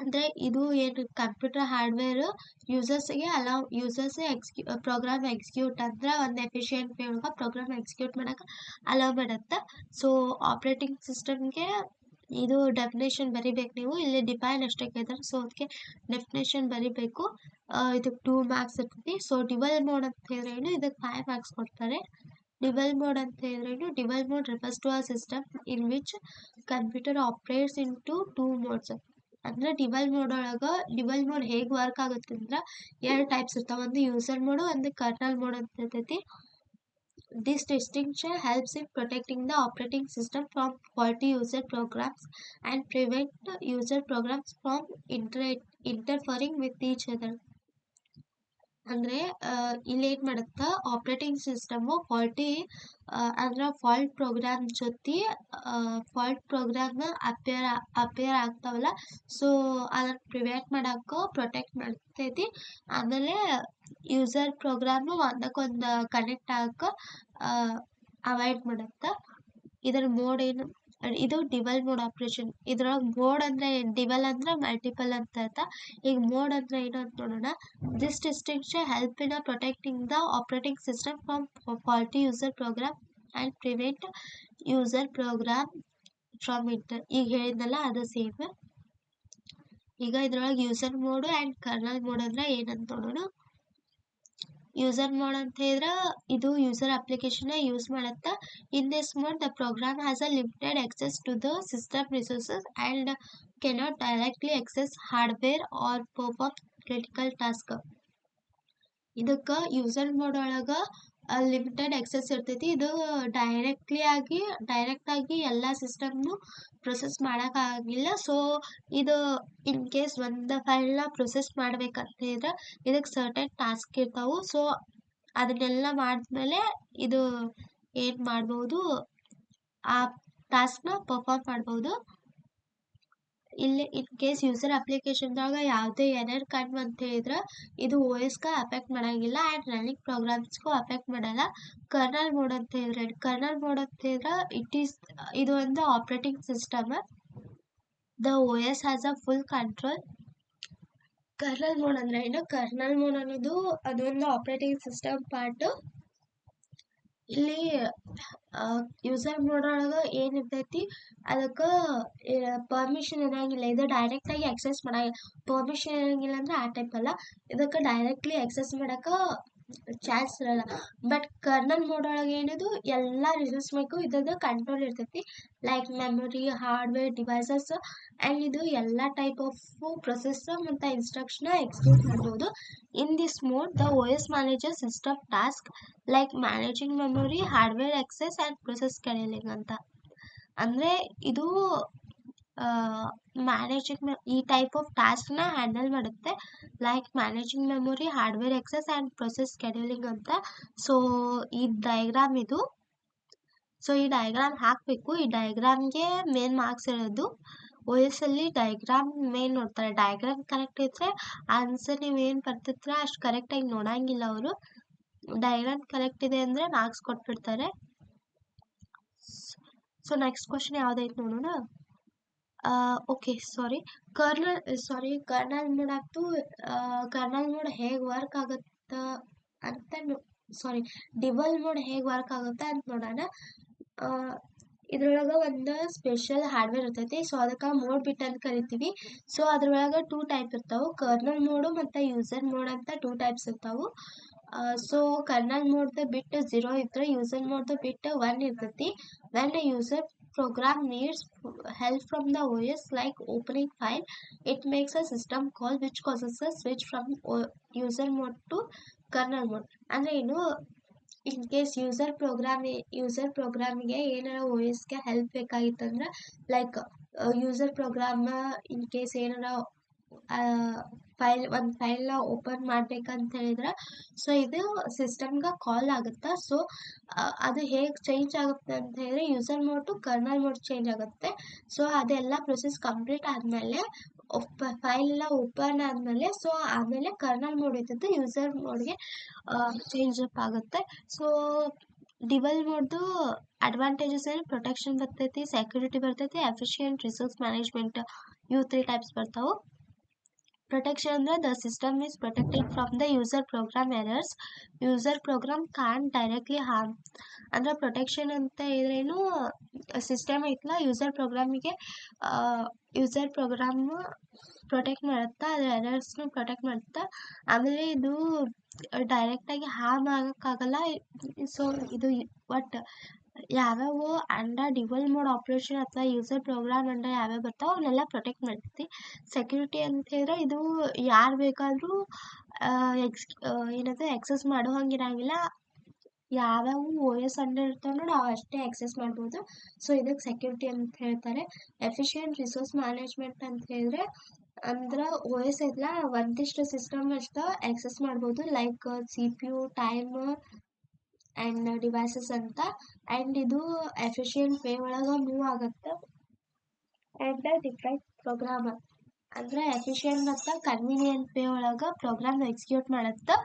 ಅಂದರೆ ಇದು ಏನು ಕಂಪ್ಯೂಟರ್ ಹಾರ್ಡ್ವೇರ್ ಯೂಸರ್ಸ್ಗೆ ಪ್ರೋಗ್ರಾಮ್ ಎಕ್ಸಿಕ್ಯೂಟ್ ಅಂದ್ರೆ ಒಂದು ಎಫಿಷಿಯೆಂಟ್ ವೇ ಒಳಗೆ ಪ್ರೋಗ್ರಾಮ್ ಎಕ್ಸಿಕ್ಯೂಟ್ ಮಾಡೋಕೆ ಅಲೌ ಮಾಡುತ್ತೆ. ಸೊ ಆಪ್ರೇಟಿಂಗ್ ಸಿಸ್ಟಮ್ಗೆ ಇದು ಡೆಫಿನೇಷನ್ ಬರಿಬೇಕು ನೀವು. ಇಲ್ಲಿ ಡಿಫೈನ್ ಅಷ್ಟೇ ಕೇಳಿದಾರೆ, ಸೊ ಅದಕ್ಕೆ ಡೆಫಿನೇಷನ್ ಬರಿಬೇಕು. ಇದಕ್ಕೆ 2 ಮಾರ್ಕ್ಸ್ ಇರ್ತೈತಿ. ಸೊ ಡಿವಲ್ ಮೋಡ್ ಅಂತ ಹೇಳಿದ್ರೆ ಏನು, ಇದಕ್ಕೆ 5 ಮಾರ್ಕ್ಸ್ ಕೊಡ್ತಾರೆ. ಡಿವಲ್ ಮೋಡ್ ಅಂತ ಹೇಳಿದ್ರೆ ಏನು, dual mode refers to a system in which computer operates into 2 modes. ಅಂದ್ರೆ ಡಿವಲ್ ಮೋಡ್ ಹೇಗೆ ವರ್ಕ್ ಆಗುತ್ತೆ ಅಂದ್ರೆ 2 ಟೈಪ್ಸ್ ಇರ್ತಾವೆ. ಒಂದು ಯೂಸರ್ ಮೋಡು, ಒಂದು ಕರ್ನಲ್ ಮೋಡ್ ಅಂತ ಇರ್ತೈತಿ. This distinction helps in protecting the operating system from faulty user programs and prevent user programs from interfering with each other. ಅಂದರೆ ಇಲ್ಲಿ ಏನು ಮಾಡುತ್ತೆ, ಆಪ್ರೇಟಿಂಗ್ ಸಿಸ್ಟಮು ಅಂದ್ರೆ ಫಾಲ್ಟ್ ಪ್ರೋಗ್ರಾಮ್ ಜೊತೆ ಫಾಲ್ಟ್ ಪ್ರೋಗ್ರಾಮ್ ಅಪಿಯರ್ ಆಗ್ತಾವಲ್ಲ, ಸೊ ಅದನ್ನು prevent ಮಾಡೋಕ್ಕೂ ಪ್ರೊಟೆಕ್ಟ್ ಮಾಡ್ತೈತಿ. ಆಮೇಲೆ ಯೂಸರ್ ಪ್ರೋಗ್ರಾಮು ಒಂದಕ್ಕೊಂದು ಕನೆಕ್ಟ್ ಆಗೋಕ್ಕೆ ಅವಾಯ್ಡ್ ಮಾಡುತ್ತೆ. ಇದರ ಮೋಡ್ ಏನು, ಇದು ಡಿವಲ್ ಮೋಡ್ ಆಪ್ರೇಷನ್. ಇದ್ರೊಳಗೆ ಮೋಡ್ ಅಂದರೆ ಡಿವಲ್ ಅಂದ್ರೆ ಮಲ್ಟಿಪಲ್ ಅಂತ ಅರ್ಥ. ಈಗ ಮೋಡ್ ಅಂದರೆ ಏನು ಅಂತ ನೋಡೋಣ. This distinction help in protecting the operating system from faulty user program and prevent user program from ಈಗ ಹೇಳಿದ್ನಲ್ಲ ಅದು ಸೇಮ್. ಈಗ ಇದ್ರೊಳಗೆ user mode and kernel mode ಅಂದರೆ ಏನಂತ ನೋಡೋಣ. ಯೂಸರ್ ಮೋಡ್ ಅಂತ ಹೇಳಿದ್ರೆ ಇದು ಯೂಸರ್ ಅಪ್ಲಿಕೇಶನ್ ಯೂಸ್ ಮಾಡುತ್ತಾ. In this mode the program has a limited access to the system resources and cannot directly access hardware or perform critical task. ಇದಕ್ಕೆ user mode ಒಳಗೆ limited access ಇರ್ತೈತಿ. ಇದು direct ಆಗಿ ಎಲ್ಲ ಸಿಸ್ಟಮ್ನು ಪ್ರೊಸೆಸ್ ಮಾಡೋಕ್ಕಾಗಿಲ್ಲ. So ಇದು in case ಒಂದು ಫೈಲ್ನ process ಮಾಡ್ಬೇಕಂತ ಹೇಳಿದ್ರೆ ಇದಕ್ಕೆ ಸರ್ಟೆನ್ ಟಾಸ್ಕ್ ಇರ್ತಾವೆ. ಸೊ ಅದನ್ನೆಲ್ಲ ಮಾಡಿದ್ಮೇಲೆ ಇದು ಏನು ಮಾಡ್ಬೋದು, ಆ ಟಾಸ್ಕ್ನ ಪರ್ಫಾರ್ಮ್ ಮಾಡ್ಬೋದು. ಇಲ್ಲಿ ಇನ್ ಕೇಸ್ ಯೂಸರ್ ಅಪ್ಲಿಕೇಶನ್ದಾಗ ಯಾವುದೇ ಎರರ್ ಕಂಡು ಅಂತ ಹೇಳಿದ್ರೆ ಇದು OSಗೆ ಅಫೆಕ್ಟ್ ಮಾಡೋಂಗಿಲ್ಲ ಆ್ಯಂಡ್ ರನ್ನಿಂಗ್ ಪ್ರೋಗ್ರಾಮ್ಸ್ಗೂ ಅಫೆಕ್ಟ್ ಮಾಡಲ್ಲ. ಕರ್ನಲ್ ಮೋಡ್ ಅಂತ ಹೇಳಿದ್ರೆ ಇದು ಒಂದು operating system. The OS has a full control. Kernel mode ಅಂದರೆ ಏನು, ಕರ್ನಲ್ ಮೋಡ್ ಅನ್ನೋದು ಅದೊಂದು ಆಪ್ರೇಟಿಂಗ್ ಸಿಸ್ಟಮ್ ಪಾರ್ಟು. ಇಲ್ಲಿ ಯೂಸರ್ ಮೋಡ್ ಒಳಗೆ ಏನಿರ್ತೈತಿ ಅದಕ್ಕೆ ಪರ್ಮಿಷನ್ ಇರೋಂಗಿಲ್ಲ. ಇದು ಡೈರೆಕ್ಟಾಗಿ ಆಕ್ಸೆಸ್ ಮಾಡೋಂಗಿಲ್ಲ. ಪರ್ಮಿಷನ್ ಇರೋಂಗಿಲ್ಲ ಅಂದರೆ ಆ ಟೈಪ್ ಅಲ್ಲ, ಇದಕ್ಕೆ ಡೈರೆಕ್ಟ್ಲಿ ಆಕ್ಸೆಸ್ ಮಾಡೋಕ್ಕೆ ಚಾನ್ಸ್ ಇರಲ್ಲ. ಬಟ್ ಕರ್ನಲ್ ಮೋಡ್ ಒಳಗೆ ಏನದು ಎಲ್ಲ ರಿಸೋರ್ಸ್ ಬೇಕು ಇದ್ರದ್ದು ಕಂಟ್ರೋಲ್ ಇರ್ತೈತಿ, like memory, hardware, devices and ಇದು ಎಲ್ಲ ಟೈಪ್ ಆಫ್ ಪ್ರೊಸೆಸ್ ಮತ್ತು ಇನ್ಸ್ಟ್ರಕ್ಷನ್ ಎಕ್ಸಿಕ್ಯೂಟ್ ಮಾಡ್ಬೋದು. ಇನ್ this mode the OS manager system task like managing memory, hardware access and process scheduling ಅಂತ. ಅಂದರೆ ಇದು ಈ ಟೈಪ್ ಆಫ್ ಟಾಸ್ಕ್ನ ಹ್ಯಾಂಡಲ್ ಮಾಡುತ್ತೆ, like managing memory, hardware access and process scheduling ಅಂತ. So ಈ diagram ಇದು. ಸೊ ಈ ಡಯಾಗ್ರಾಮ್ ಹಾಕಬೇಕು. ಈ ಡಯಾಗ್ರಾಮ್ಗೆ ಮೇನ್ ಮಾರ್ಕ್ಸ್ ಇರೋದು. OS ಅಲ್ಲಿ ಡಯಾಗ್ರಾಮ್ ಮೇನ್ ನೋಡ್ತಾರೆ. ಡಯಾಗ್ರಾಮ್ ಕರೆಕ್ಟ್ ಇದ್ದರೆ ಆನ್ಸರ್ ನೀವೇನು ಬರ್ತಿರ್ತೀರ ಅಷ್ಟು ಕರೆಕ್ಟಾಗಿ ನೋಡೋಂಗಿಲ್ಲ ಅವರು. ಡಯಾಗ್ರಾಮ್ ಕರೆಕ್ಟ್ ಇದೆ ಅಂದರೆ ಮಾರ್ಕ್ಸ್ ಕೊಟ್ಬಿಡ್ತಾರೆ. ಸೊ ನೆಕ್ಸ್ಟ್ ಕ್ವಶನ್ ಯಾವುದೈತೆ ನೋಡೋಣ. ಓಕೆ ಕರ್ನಲ್ ಮೋಡ್ ಆಗ್ತು. ಕರ್ನಲ್ ಮೋಡ್ ಹೇಗೆ ವರ್ಕ್ ಆಗುತ್ತೆ ಅಂತ ಡಿವಲ್ ಮೋಡ್ ಹೇಗೆ ವರ್ಕ್ ಆಗುತ್ತೆ ಅಂತ ನೋಡೋಣ. ಇದ್ರೊಳಗೆ ಒಂದು ಸ್ಪೆಷಲ್ ಹಾರ್ಡ್ವೇರ್ ಇರ್ತೈತಿ. ಸೊ ಅದಕ್ಕೆ ಮೋಡ್ ಬಿಟ್ ಅಂತ ಕರಿತೀವಿ. ಸೊ ಅದ್ರೊಳಗೆ 2 ಟೈಪ್ ಇರ್ತಾವೆ, ಕರ್ನಲ್ ಮೋಡು ಮತ್ತು ಯೂಸರ್ ಮೋಡ್ ಅಂತ 2 ಟೈಪ್ಸ್ ಇರ್ತಾವೆ. ಸೊ ಕರ್ನಲ್ ಮೋಡ್ದು ಬಿಟ್ 0 ಇದ್ರೆ ಯೂಸರ್ ಮೋಡ್ದು ಬಿಟ್ 1 ಇರ್ತೈತಿ. When a user program needs help from the OS like opening file, it makes a system call which causes a switch from user mode to kernel mode. ಅಂದರೆ ಏನು, in case user ಪ್ರೋಗ್ರಾಮಿಗೆ ಏನಾರ O ಎಸ್ಗೆ help ಬೇಕಾಗಿತ್ತಂದ್ರೆ, like user program in case ಏನಾರ ಒಂದು ಫೈಲ್ನ open ಮಾಡ್ಬೇಕಂತ ಹೇಳಿದ್ರೆ, so ಇದು ಸಿಸ್ಟಮ್ಗೆ ಕಾಲ್ ಆಗುತ್ತೆ. ಸೊ ಅದು ಹೇಗೆ ಚೇಂಜ್ ಆಗುತ್ತೆ ಅಂತ ಹೇಳಿದ್ರೆ, user mode to kernel mode change ಆಗುತ್ತೆ. ಸೊ ಅದೆಲ್ಲ ಪ್ರೊಸೆಸ್ ಕಂಪ್ಲೀಟ್ ಆದಮೇಲೆ, ಫೈಲ್ ಎಲ್ಲ ಓಪನ್ ಆದಮೇಲೆ, ಸೊ ಆಮೇಲೆ ಕರ್ನಲ್ ಮೋಡ್ ಇದ್ದದ್ದು ಯೂಸರ್ ಮೋಡ್ಗೆ ಚೇಂಜ್ ಅಪ್ ಆಗುತ್ತೆ. ಸೊ ಡಿವಲ್ ಮೋಡ್ದು ಅಡ್ವಾಂಟೇಜಸ್ ಏನು, ಪ್ರೊಟೆಕ್ಷನ್ ಬರ್ತೈತಿ, ಸೆಕ್ಯೂರಿಟಿ ಬರ್ತೈತಿ, ಎಫಿಷಿಯಂಟ್ ರಿಸೋರ್ಸ್ ಮ್ಯಾನೇಜ್ಮೆಂಟ್, ಇವು 3 ಟೈಪ್ಸ್ ಬರ್ತಾವೆ. ಪ್ರೊಟೆಕ್ಷನ್ ಅಂದರೆ the system is protected from the user program errors. User program can directly harm. ಅಂದರೆ ಪ್ರೊಟೆಕ್ಷನ್ ಅಂತ ಇದ್ರೇನು, ಸಿಸ್ಟಮ್ ಐತಲ್ಲ ಯೂಸರ್ ಪ್ರೋಗ್ರಾಮಿಗೆ ಪ್ರೊಟೆಕ್ಟ್ ಮಾಡುತ್ತಾ, ಅದ್ರ ಎರರ್ಸ್ನು ಪ್ರೊಟೆಕ್ಟ್ ಮಾಡುತ್ತಾ. ಆಮೇಲೆ ಇದು ಡೈರೆಕ್ಟಾಗಿ ಹಾರ್ಮ್ ಆಗೋಕ್ಕಾಗಲ್ಲ. ಸೊ ಇದು ಒಟ್ಟು ಯಾವ್ಯಾವ ಅಂಡರ್ ಡಿವಲ್ ಮೋಡ್ ಆಪ್ರೇಷನ್ ಅಥವಾ ಯೂಸರ್ ಪ್ರೋಗ್ರಾಮ್ ಅಂಡರ್ ಯಾವ್ಯಾವ ಬರ್ತಾವೆ ಅವನ್ನೆಲ್ಲ ಪ್ರೊಟೆಕ್ಟ್ ಮಾಡ್ತೈತಿ. ಸೆಕ್ಯೂರಿಟಿ ಅಂತ ಹೇಳಿದ್ರೆ ಇದು ಯಾರು ಬೇಕಾದರೂ ಏನದು ಎಕ್ಸೆಸ್ ಮಾಡೋ ಹಂಗಿರಂಗಿಲ್ಲ. ಯಾವ್ಯಾವ ಓ ಎಸ್ ಅಂಡರ್ ಇರ್ತಾವೆ ನೋಡಿ ಅವು ಅಷ್ಟೇ ಎಕ್ಸೆಸ್ ಮಾಡ್ಬೋದು. ಸೊ ಇದಕ್ಕೆ ಸೆಕ್ಯೂರಿಟಿ ಅಂತ ಹೇಳ್ತಾರೆ. ಎಫಿಷಿಯಂಟ್ ರಿಸೋರ್ಸ್ ಮ್ಯಾನೇಜ್ಮೆಂಟ್ ಅಂತ ಹೇಳಿದ್ರೆ, ಅಂದ್ರೆ ಓ ಎಸ್ ಐತಲ್ಲ, ಒಂದಿಷ್ಟು ಸಿಸ್ಟಮ್ ಅಷ್ಟು ಎಕ್ಸೆಸ್ ಮಾಡ್ಬೋದು, like CPU, time and devices ಅಂತ. ಆ್ಯಂಡ್ ಇದು ಎಫಿಷಿಯಂಟ್ ವೇ ಒಳಗೆ ಮೂವ್ ಆಗುತ್ತೆ. ಆ್ಯಂಡ್ ಡಿಫ್ರೆಂಟ್ ಪ್ರೋಗ್ರಾಮ್ ಅಂದರೆ ಎಫಿಷಿಯಂಟ್ ಮತ್ತು ಕನ್ವೀನಿಯಂಟ್ ವೇ ಒಳಗೆ ಪ್ರೋಗ್ರಾಮ್ ಎಕ್ಸಿಕ್ಯೂಟ್ ಮಾಡುತ್ತೆ.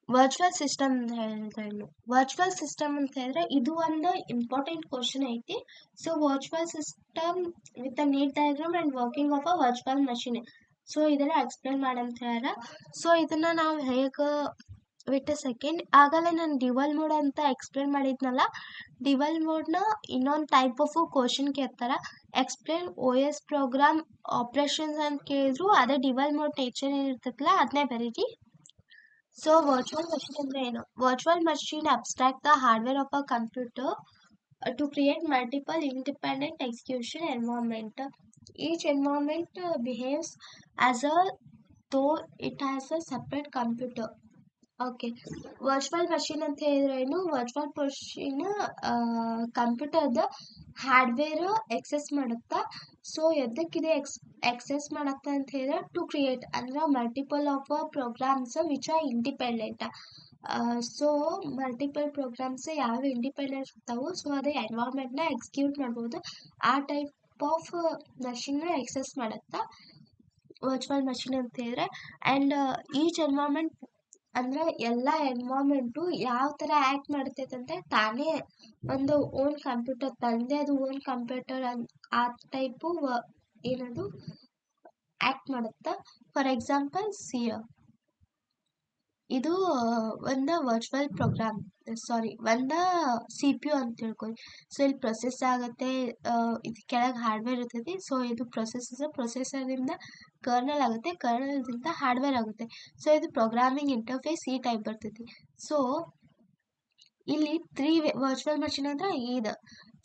ವರ್ಚುವಲ್ ಸಿಸ್ಟಮ್ ಅಂತ ಹೇಳಿದ್ರೆ ಏನು, ವರ್ಚುವಲ್ ಸಿಸ್ಟಮ್ ಅಂತ ಹೇಳಿದ್ರೆ ಇದು ಒಂದು ಇಂಪಾರ್ಟೆಂಟ್ ಕ್ವಶನ್ ಐತಿ. So virtual system with a neat diagram and working of a virtual machine. So ಇದೆಲ್ಲ ಎಕ್ಸ್ಪ್ಲೇನ್ ಮಾಡಂತ ಹೇಳ್ಯಾರ. ಸೊ ಇದನ್ನು ನಾವು ಹೇಗೆ ವಿಟ್ ಅ ಸೆಕೆಂಡ್, ಆಗಲೇ ನಾನು ಡಿವಲ್ ಮೋಡ್ ಅಂತ ಎಕ್ಸ್ಪ್ಲೇನ್ ಮಾಡಿದ್ನಲ್ಲ, ಡಿವಲ್ ಮೋಡ್ನ ಇನ್ನೊಂದು ಟೈಪ್ ಆಫ್ ಕ್ವಶನ್ ಕೇಳ್ತಾರೆ. ಎಕ್ಸ್ಪ್ಲೇನ್ ಓ ಎಸ್ ಪ್ರೋಗ್ರಾಮ್ ಆಪ್ರೇಷನ್ಸ್ ಅಂತ ಕೇಳಿದ್ರು, ಅದೇ ಡಿವಲ್ ಮೋಡ್ ನೇಚರ್ ಏನಿರ್ತೈತಲ್ಲ ಅದನ್ನೇ ಬರೀರಿ. ಸೊ ವರ್ಚುವಲ್ ಮಷಿನ್ ಅಂದರೆ ಏನು, virtual machine abstract the hardware of a computer to create multiple independent execution environment. Each environment behaves as though it has a separate computer. Okay, virtual machine ಅಂತ ಹೇಳಿದ್ರೆ ಏನು, virtual machine ಕಂಪ್ಯೂಟರ್ದ hardware access ಮಾಡುತ್ತಾ. So ಎದಕ್ಕಿದೆ access ಮಾಡುತ್ತಾ ಅಂತ ಹೇಳಿದ್ರೆ, to create ಅಂದ್ರೆ multiple of programs which are independent. So multiple programs ಯಾವ ಇಂಡಿಪೆಂಡೆಂಟ್ ಇರ್ತಾವೆ, ಸೊ ಅದೇ ಎನ್ವೈರ್ಮೆಂಟ್ನ ಎಕ್ಸಿಕ್ಯೂಟ್ ಮಾಡ್ಬೋದು. ಆ ಟೈಪ್ ಆಫ್ ಮಷಿನ್ನ ಎಕ್ಸೆಸ್ ಮಾಡುತ್ತಾ ವರ್ಚುವಲ್ ಮಷಿನ್ ಅಂತ ಹೇಳಿದ್ರೆ. ಆ್ಯಂಡ್ ಈಚ್ ಎನ್ವೈರ್ಮೆಂಟ್ ಅಂದರೆ ಎಲ್ಲ ಎನ್ವೈರ್ಮೆಂಟು ಯಾವ ಥರ ಆ್ಯಕ್ಟ್ ಮಾಡ್ತೈತೆ ಅಂದರೆ, ತಾನೇ ಒಂದು ಓನ್ ಕಂಪ್ಯೂಟರ್ ತಂದೆ ಅದು ಓನ್ ಕಂಪ್ಯೂಟರ್ ಆ ಟೈಪು ಏನದು ಆ್ಯಕ್ಟ್ ಮಾಡುತ್ತೆ. ಫಾರ್ ಎಕ್ಸಾಂಪಲ್ ಇದು ಒಂದು ವರ್ಚುವಲ್ ಪ್ರೋಗ್ರಾಮ್, ಒಂದು CPU ಅಂತ ತಿಳ್ಕೊಳ್ಳಿ. ಸೊ ಇಲ್ಲಿ ಪ್ರೊಸೆಸ್ ಆಗುತ್ತೆ, ಇದು ಕೆಳಗೆ ಹಾರ್ಡ್ವೇರ್ ಇರ್ತೈತಿ. ಸೊ ಇದು ಪ್ರೊಸೆಸರಿಂದ ಕರ್ನಲ್ ಆಗುತ್ತೆ, ಕರ್ನಲ್ದಿಂದ ಹಾರ್ಡ್ವೇರ್ ಆಗುತ್ತೆ. ಸೊ ಇದು ಪ್ರೋಗ್ರಾಮಿಂಗ್ ಇಂಟರ್ಫೇಸ್ ಈ ಟೈಪ್ ಬರ್ತೈತಿ. ಸೊ ಇಲ್ಲಿ 3 ವೇ ವರ್ಚುವಲ್ ಮಷಿನ್ ಅಂದ್ರೆ ಇದು.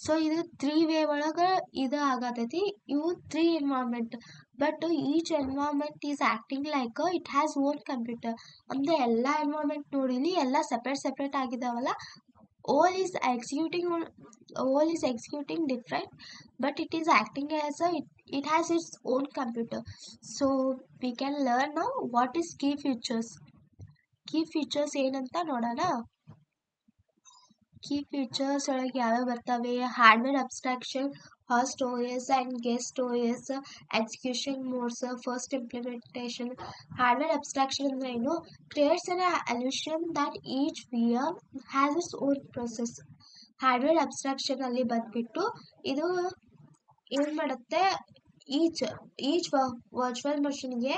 ಸೊ ಇದು 3 ವೇ ಒಳಗೆ ಇದು ಆಗತೈತಿ. ಇವು 3 environment, but each environment is acting like it has own computer. ಅಂದರೆ ಎಲ್ಲ ಎನ್ವೈರ್ಮೆಂಟ್ ನೋಡಿಲಿ ಎಲ್ಲ separate ಆಗಿದಾವಲ್ಲ, all is executing different, but it is acting as it has its own computer. So we can learn now what is key features ಏನಂತ ನೋಡೋಣ. Key features ಒಳಗೆ ಯಾವ್ಯಾವ ಬರ್ತವೆ, hardware abstraction, host OS and guest OS, execution modes, first implementation. Hardware abstraction ಅಂದ್ರೆ ಏನು, creates an illusion that each VM has its own process. Hardware abstraction ಅಲ್ಲಿ ಬಂದ್ಬಿಟ್ಟು ಇದು ಏನು ಮಾಡುತ್ತೆ, ಈಚ್ ವರ್ಚುವಲ್ ಮಷಿನ್ಗೆ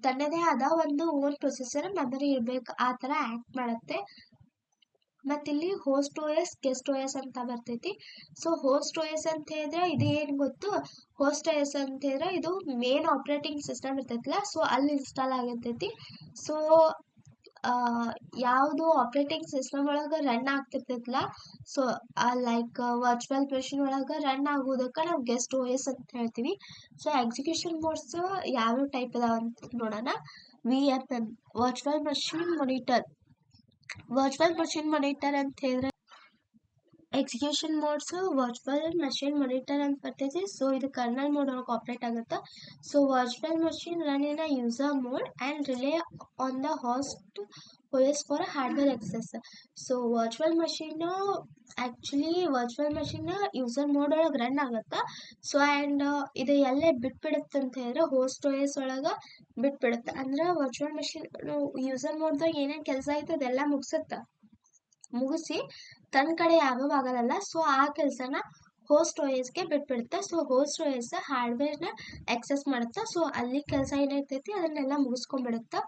ತನ್ನದೇ ಆದ ಒಂದು ಓನ್ ಪ್ರೊಸೆಸರ್ ಮೆಮರಿ ಇರಬೇಕು, ಆ ಥರ ಆ್ಯಕ್ಟ್ ಮಾಡುತ್ತೆ. ಮತ್ತು ಇಲ್ಲಿ ಹೋಸ್ಟ್ ಓ ಎಸ್ ಗೆಸ್ಟ್ ಓ ಎಸ್ ಅಂತ ಬರ್ತೈತಿ. ಸೊ ಹೋಸ್ಟ್ ಓ ಎಸ್ ಅಂತ ಹೇಳಿದ್ರೆ ಇದು ಏನು ಗೊತ್ತು, ಹೋಸ್ಟ್ ಓ ಎಸ್ ಅಂತ ಹೇಳಿದ್ರೆ ಇದು ಮೇನ್ ಆಪ್ರೇಟಿಂಗ್ ಸಿಸ್ಟಮ್ ಇರ್ತೈತಿಲ್ಲ, ಸೊ ಅಲ್ಲಿ ಇನ್ಸ್ಟಾಲ್ ಆಗಿರ್ತೈತಿ. ಸೊ ಯಾವುದು ಆಪ್ರೇಟಿಂಗ್ ಸಿಸ್ಟಮ್ ಒಳಗೆ ರನ್ ಆಗ್ತಿರ್ತೈತಿಲ್ಲ, ಸೊ ಲೈಕ್ ವರ್ಚುವಲ್ ಮೆಷಿನ್ ಒಳಗೆ ರನ್ ಆಗೋದಕ್ಕೆ ನಾವು ಗೆಸ್ಟ್ ಓ ಎಸ್ ಅಂತ ಹೇಳ್ತೀವಿ. ಸೊ ಎಕ್ಸಿಕ್ಯೂಷನ್ ಮೋಡ್ಸ್ ಯಾವ ಟೈಪ್ ಅದಾವ ಅಂತ ನೋಡೋಣ. VMM virtual machine monitor. Virtual machine monitor ಅಂತ ಹೇಳಿದ್ರೆ execution modes virtual machine monitor ಅಂತ ಬರ್ತೈತಿ. ಸೊ ಇದು ಕರ್ನಲ್ ಮೋಡ್ ಒಳಗೆ ಆಪ್ರೇಟ್ ಆಗುತ್ತೆ. So virtual machine run in a user mode and rely on the host OS for hardware access. So virtual machine actually virtual machine user mode ಒಳಗೆ run ಆಗುತ್ತೆ. So and ಇದು ಎಲ್ಲೇ ಬಿಟ್ಬಿಡುತ್ತೆ ಅಂತ ಹೇಳಿದ್ರೆ host OS ಒಳಗೆ ಬಿಟ್ಬಿಡುತ್ತೆ. ಅಂದ್ರೆ virtual machine user ಮೋಡ್ದಾಗ ಏನೇನು ಕೆಲಸ ಐತೆ ಅದೆಲ್ಲ ಮುಗಿಸಿ ತನ್ನ ಕಡೆ ಯಾವ್ಯಾವ ಆಗಲ್ಲ, ಸೊ ಆ ಕೆಲಸನ ಹೋಸ್ಟ್ OSಗೆ ಬಿಟ್ಬಿಡುತ್ತೆ. ಸೊ ಹೋಸ್ಟ್ OS ಹಾರ್ಡ್ವೇರ್ನ ಆಕ್ಸೆಸ್ ಮಾಡುತ್ತೆ. ಸೊ ಅಲ್ಲಿ ಕೆಲಸ ಏನಾಗ್ತೈತಿ ಅದನ್ನೆಲ್ಲ ಮುಗಿಸ್ಕೊಂಡ್ಬಿಡುತ್ತೆ.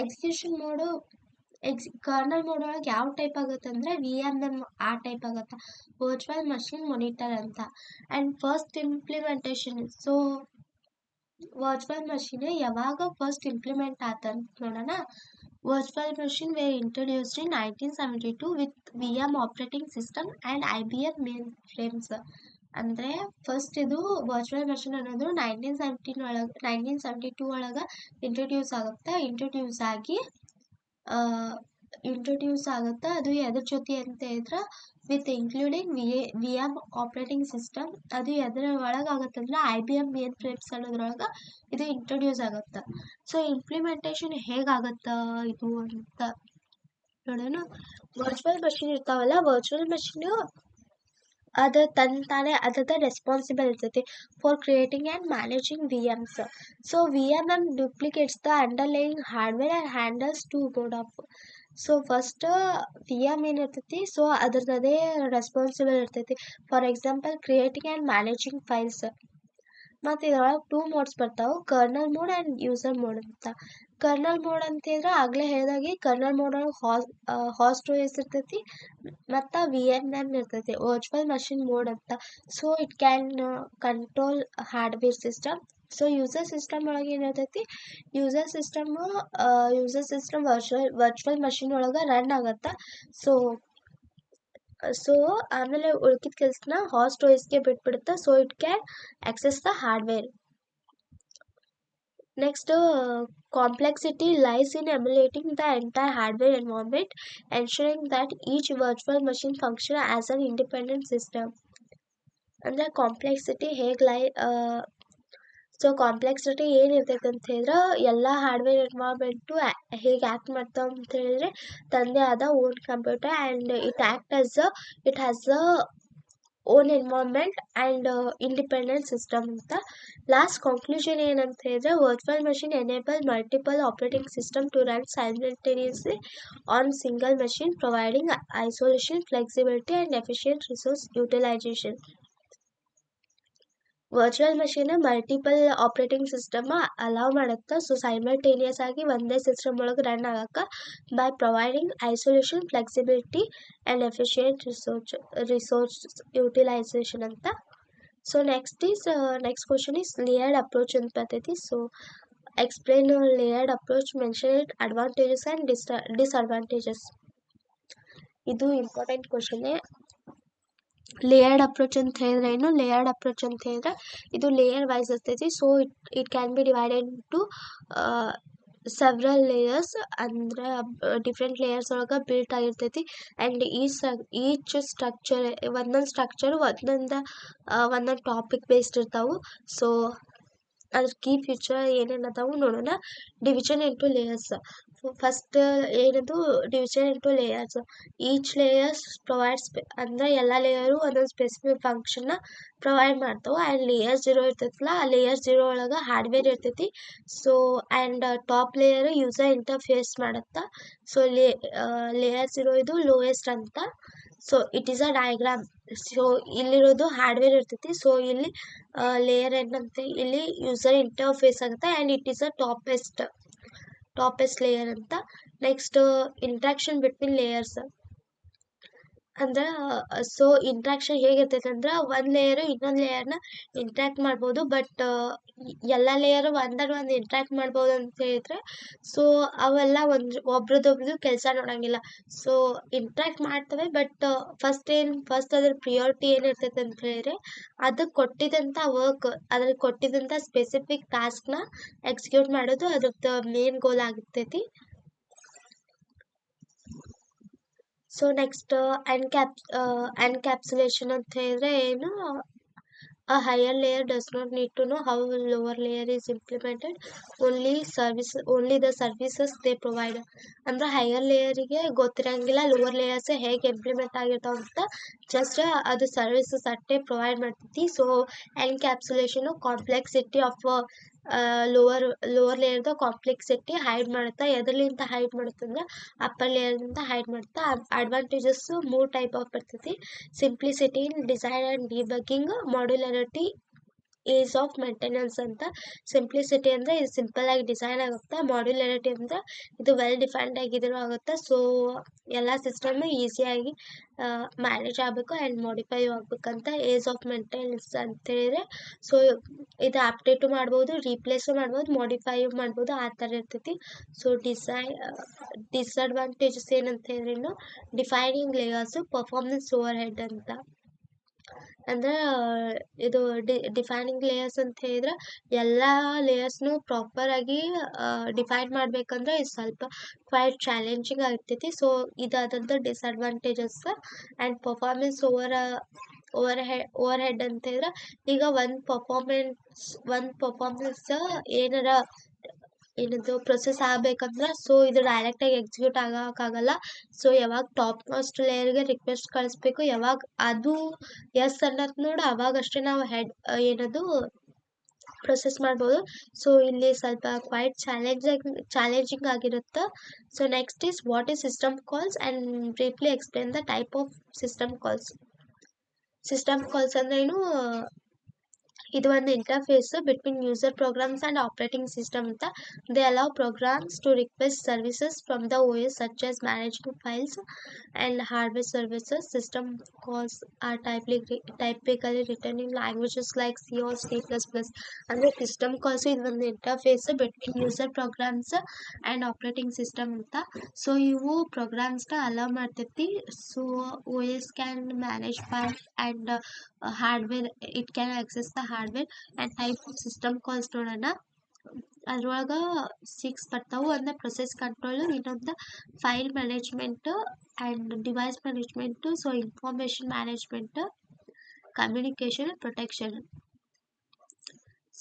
ಎಕ್ಸಿಕ್ಯೂಷನ್ ಮೋಡು ಕರ್ನಲ್ ಮೋಡ್ ಒಳಗೆ ಯಾವ ಟೈಪ್ ಆಗುತ್ತೆ ಅಂದರೆ VMM ಆ ಟೈಪ್ ಆಗುತ್ತೆ, ವರ್ಚುವಲ್ ಮಷಿನ್ ಮಾನಿಟರ್ ಅಂತ. And first implementation. So virtual machine ಯಾವಾಗ ಫಸ್ಟ್ ಇಂಪ್ಲಿಮೆಂಟ್ ಆತಂತ ನೋಡೋಣ. Virtual machine were introduced in 1972 with VM operating system and IBM mainframes. ಅಂದರೆ ಫಸ್ಟ್ ಇದು ವರ್ಚುವಲ್ ಮಷಿನ್ ಅನ್ನೋದು 1972 ಒಳಗೆ ಇಂಟ್ರೊಡ್ಯೂಸ್ ಆಗುತ್ತೆ. ಅದು ಎದ್ರ ಜೊತೆ ಅಂತ ಹೇಳಿದ್ರೆ with including VM operating system. ಅದು ಎದ್ರ ಒಳಗೆ ಆಗುತ್ತೆ ಅಂದ್ರೆ IBM ಮೇನ್ ಫ್ರೇಮ್ಸ್ ಅನ್ನೋದ್ರೊಳಗೆ ಇದು ಇಂಟ್ರೊಡ್ಯೂಸ್ ಆಗುತ್ತೆ. ಸೊ ಇಂಪ್ಲಿಮೆಂಟೇಷನ್ ಹೇಗಾಗತ್ತ ಇದು ಅಂತ ನೋಡೋಣ. ವರ್ಚುವಲ್ ಮಷಿನ್ ಇರ್ತಾವಲ್ಲ, ವರ್ಚುವಲ್ ಮಷಿನ್ ಅದು ತಾನೇ ಅದರದ ರೆಸ್ಪಾನ್ಸಿಬಲ್ ಇರ್ತೈತಿ for creating and managing VMs. So VMM duplicates the underlying hardware and handles two mode of. So first VM ಏನಿರ್ತೈತಿ, ಸೊ ಅದ್ರದ್ದೇ ರೆಸ್ಪಾನ್ಸಿಬಲ್ ಇರ್ತೈತಿ. For example creating and managing files. ಮತ್ತು ಇದರೊಳಗೆ 2 ಮೋಡ್ಸ್ ಬರ್ತಾವೆ, kernel mode and user mode ಅಂತ. Kernel mode ಅಂತ ಹೇಳಿದ್ರೆ ಆಗಲೇ ಹೇಳಿದಾಗೆ ಕರ್ನಲ್ ಮೋಡ್ ಒಳಗೆ ಹೋಸ್ಟ್ OS ಇರ್ತೈತಿ ಮತ್ತು VMM ಇರ್ತೈತಿ, ವರ್ಚುವಲ್ ಮಷಿನ್ ಮೋಡ್ ಅಂತ. So it can control hardware system. So user system ಒಳಗೆ ಏನಿರ್ತೈತಿ, ಯೂಸರ್ ಸಿಸ್ಟಮ್ ವರ್ಚುವಲ್ ಮಷಿನ್ ಒಳಗೆ ರನ್ ಆಗುತ್ತೆ. ಸೊ ಆಮೇಲೆ ಉಳ್ಕಿದ ಕೆಲಸನ ಹೋಸ್ಟ್ OSಗೆ ಬಿಟ್ಬಿಡುತ್ತೆ. So it can access the hardware. Next, complexity lies in emulating the entire hardware environment, ensuring that each virtual machine functions as an independent system. ಅಂದರೆ complexity so complexity ಏನಿರ್ತೈತೆ ಅಂತ ಹೇಳಿದ್ರೆ ಎಲ್ಲ ಹಾರ್ಡ್ವೇರ್ ಎನ್ವೈರ್ಮೆಂಟು ಹೇಗೆ act ಮಾಡ್ತಾವೆ ಅಂತ ಹೇಳಿದ್ರೆ ತಂದೆ ಆದ own computer and it has a own environment and independent system ಅಂತ. ಲಾಸ್ಟ್ ಕನ್ಕ್ಲೂಷನ್ ಏನಂತ ಹೇಳಿದ್ರೆ virtual machine enable multiple operating system to run simultaneously on single machine, providing isolation, flexibility and efficient resource utilization. Virtual machine multiple operating system allow ಮಾಡುತ್ತೆ. So simultaneous ಆಗಿ ಒಂದೇ system ಒಳಗೆ run ಆಗಕ್ಕೆ by providing isolation, flexibility and efficient resource utilization ಅಂತ. So next question is layered approach ಅಂತ ಬರ್ತೈತಿ. So explain layered approach, mention it advantages and disadvantages. ಇದು important ಕ್ವಶನ್ನೇ. ಲೇಯರ್ಡ್ ಅಪ್ರೋಚ್ ಅಂತ ಹೇಳಿದ್ರೆ ಏನು, ಲೇಯರ್ಡ್ ಅಪ್ರೋಚ್ ಅಂತ ಹೇಳಿದ್ರೆ ಇದು ಲೇಯರ್ ವೈಸ್ ಇರ್ತೈತಿ. So it can be divided to several layers. ಅಂದರೆ ಡಿಫ್ರೆಂಟ್ ಲೇಯರ್ಸ್ ಒಳಗೆ ಬಿಲ್ಟ್ ಆಗಿರ್ತೈತಿ. ಆ್ಯಂಡ್ ಈಚ್ ಸ್ಟ್ರಕ್ಚರ್ ಒಂದೊಂದು ಸ್ಟ್ರಕ್ಚರು ಒಂದೊಂದು ಟಾಪಿಕ್ ಬೇಸ್ಡ್ ಇರ್ತಾವೆ. ಸೊ ಅದ್ರ ಕೀ ಫೀಚರ್ ಏನೇನು ಅದಾವು ನೋಡೋಣ. Division into layers. ಫಸ್ಟ್ ಏನದು division into layers. Each layers provides ಅಂದರೆ ಎಲ್ಲ ಲೇಯರು ಒಂದೊಂದು ಸ್ಪೆಸಿಫಿಕ್ ಫಂಕ್ಷನ್ನ ಪ್ರೊವೈಡ್ ಮಾಡ್ತಾವೆ. ಆ್ಯಂಡ್ ಲೇಯರ್ 0 ಇರ್ತೈತಲ್ಲ, ಆ ಲೇಯರ್ 0 ಒಳಗೆ ಹಾರ್ಡ್ವೇರ್ ಇರ್ತೈತಿ. So and top layer user interface ಮಾಡುತ್ತಾ. ಸೊ ಲೇಯರ್ 0 ಇದು ಲೋಯೆಸ್ಟ್ ಅಂತ. So it is a diagram. So ಇಲ್ಲಿರೋದು ಹಾರ್ಡ್ವೇರ್ ಇರ್ತೈತಿ. ಸೊ ಇಲ್ಲಿ ಲೇಯರ್ ಏನಂತೆ, ಇಲ್ಲಿ ಯೂಸರ್ ಇಂಟರ್ಫೇಸ್ ಆಗುತ್ತೆ and it is a topest layer ಅಂತ. Next interaction between layers. ಅಂದ್ರೆ ಸೊ ಇಂಟ್ರಾಕ್ಷನ್ ಹೇಗಿರ್ತೈತೆ ಅಂದ್ರೆ ಒಂದ್ ಲೇಯರ್ ಇನ್ನೊಂದ್ ಲೇಯರ್ನ ಇಂಟ್ರಾಕ್ಟ್ ಮಾಡ್ಬೋದು. ಬಟ್ ಎಲ್ಲ ಲೇಯರ್ ಒಂದ್ ಇಂಟ್ರಾಕ್ಟ್ ಮಾಡ್ಬೋದು ಅಂತ ಹೇಳಿದ್ರೆ ಸೊ ಅವೆಲ್ಲ ಒಬ್ರದೊಬ್ರದು ಕೆಲಸ ನೋಡಂಗಿಲ್ಲ. ಸೊ ಇಂಟ್ರಾಕ್ಟ್ ಮಾಡ್ತವೆ, ಬಟ್ ಫಸ್ಟ್ ಅದ್ರ ಪ್ರಿಯಾರಿಟಿ ಏನಿರ್ತೈತೆ ಅಂತ ಹೇಳಿದ್ರೆ ಅದಕ್ಕೆ ಕೊಟ್ಟಿದಂತ ವರ್ಕ್, ಅದ್ರಲ್ಲಿ ಕೊಟ್ಟಿದಂತ ಸ್ಪೆಸಿಫಿಕ್ ಟಾಸ್ಕ್ನ ಎಕ್ಸಿಕ್ಯೂಟ್ ಮಾಡೋದು ಅದ್ರದ್ದು ಮೇನ್ ಗೋಲ್ ಆಗಿರ್ತೈತಿ. ಸೊ ನೆಕ್ಸ್ಟ್ ಎನ್ಕ್ಯಾಪ್ಸುಲೇಷನ್ ಅಂತ ಹೇಳಿದ್ರೆ ಏನು, a higher layer does not need to know how a lower layer is implemented, only the services they provide. ಅಂದ್ರೆ ಹೈಯರ್ ಲೇಯರಿಗೆ ಗೊತ್ತಿರಂಗಿಲ್ಲ ಲೋವರ್ ಲೇಯರ್ಸ್ ಹೇಗೆ ಇಂಪ್ಲಿಮೆಂಟ್ ಆಗಿರ್ತಾವ ಅಂತ, ಜಸ್ಟ್ ಅದು ಸರ್ವಿಸಸ್ ಅಷ್ಟೇ ಪ್ರೊವೈಡ್ ಮಾಡ್ತೈತಿ. So encapsulation complexity of lower ಲೇಯರ್ದು ಕಾಂಪ್ಲೆಕ್ಸಿಟಿ ಹೈಡ್ ಮಾಡುತ್ತಾ. ಎದರ್ಲಿಂದ ಹೈಡ್ ಮಾಡುತ್ತಂದ್ರೆ ಅಪ್ಪರ್ ಲೇಯರ್ದಿಂದ ಹೈಡ್ ಮಾಡುತ್ತಾ. ಅಡ್ವಾಂಟೇಜಸ್ 3 ಟೈಪ್ ಆಫ್ ಬರ್ತೈತಿ: simplicity in design and debugging, modularity, ease of maintenance ಅಂತ. ಸಿಂಪ್ಲಿಸಿಟಿ ಅಂದರೆ ಇದು ಸಿಂಪಲ್ ಆಗಿ ಡಿಸೈನ್ ಆಗುತ್ತೆ. ಮಾಡ್ಯುಲಾರಿಟಿ ಅಂದರೆ ಇದು ವೆಲ್ ಡಿಫೈನ್ಡ್ ಆಗಿದ್ರೂ ಆಗುತ್ತೆ. ಸೊ ಎಲ್ಲ ಸಿಸ್ಟಮ್ ಈಸಿಯಾಗಿ ಮ್ಯಾನೇಜ್ ಆಗಬೇಕು ಆ್ಯಂಡ್ ಮಾಡಿಫೈ ಆಗ್ಬೇಕಂತ. ಏಸ್ ಆಫ್ ಮೇಂಟೆನೆನ್ಸ್ ಅಂತ ಹೇಳಿದ್ರೆ ಸೊ ಇದು ಅಪ್ಡೇಟು ಮಾಡ್ಬೋದು, ರೀಪ್ಲೇಸು ಮಾಡ್ಬೋದು, ಮಾಡಿಫೈ ಮಾಡ್ಬೋದು, ಆ ಥರ ಇರ್ತೈತಿ. ಸೊ ಡಿಸ್ಅಡ್ವಾಂಟೇಜಸ್ ಏನಂತ ಹೇಳಿದ್ರೆ defining layers, performance over head ಅಂತ. ಅಂದ್ರೆ ಇದು ಡಿಫೈನಿಂಗ್ ಲೇಯರ್ಸ್ ಅಂತ ಹೇಳಿದ್ರೆ ಎಲ್ಲ ಲೇಯರ್ಸ್ನು ಪ್ರಾಪರ್ ಆಗಿ ಡಿಫೈನ್ ಮಾಡ್ಬೇಕಂದ್ರೆ ಇದು ಸ್ವಲ್ಪ ಕ್ವೈಟ್ ಚಾಲೆಂಜಿಂಗ್ ಆಗ್ತೈತಿ. ಸೊ ಇದು ಅದರದ್ದು disadvantages. And performance over head ಅಂತ ಹೇಳಿದ್ರೆ ಈಗ ಒಂದು ಪರ್ಫಾರ್ಮೆನ್ಸ್ ಏನಾರ ಏನದು ಪ್ರೊಸೆಸ್ ಆಗ್ಬೇಕಂದ್ರೆ ಸೊ ಇದು ಡೈರೆಕ್ಟಾಗಿ ಎಕ್ಸಿಕ್ಯೂಟ್ ಆಗೋಕ್ಕಾಗಲ್ಲ. ಸೊ ಯಾವಾಗ ಟಾಪ್ ಮೋಸ್ಟ್ ಲೇಯರ್ಗೆ ರಿಕ್ವೆಸ್ಟ್ ಕಳಿಸ್ಬೇಕು, ಯಾವಾಗ ಅದು ಎಸ್ ಅನ್ನೋದು ನೋಡಿ ಅವಾಗಷ್ಟೇ ನಾವು ಏನದು ಪ್ರೊಸೆಸ್ ಮಾಡ್ಬೋದು. ಸೊ ಇಲ್ಲಿ ಸ್ವಲ್ಪ ಕ್ವೈಟ್ ಚಾಲೆಂಜಿಂಗ್ ಆಗಿರುತ್ತೆ. So next is what is system calls and briefly explain the type of system calls. System calls ಅಂದ್ರೆ ಏನು, ಇದು ಒಂದು interface between user programs and operating system ಅಂತ. They allow programs to request services from the OS such as managing files and hardware services. System calls are typically written in languages like C or C++. ಅಂದರೆ system calls ಇದು ಒಂದು interface between user programs and operating system ಅಂತ. So ಇವು ಪ್ರೋಗ್ರಾಮ್ಸ್ನ allow ಮಾಡ್ತೈತಿ. So OS can manage file and hardware, it can access the hardware and type of system calls ನೋಡೋಣ. ಅದ್ರೊಳಗೆ 6 ಬರ್ತಾವು. ಅಂದರೆ ಪ್ರೊಸೆಸ್ ಕಂಟ್ರೋಲು, ಇನ್ನೊಂದು file management and device management, so information management, communication, protection.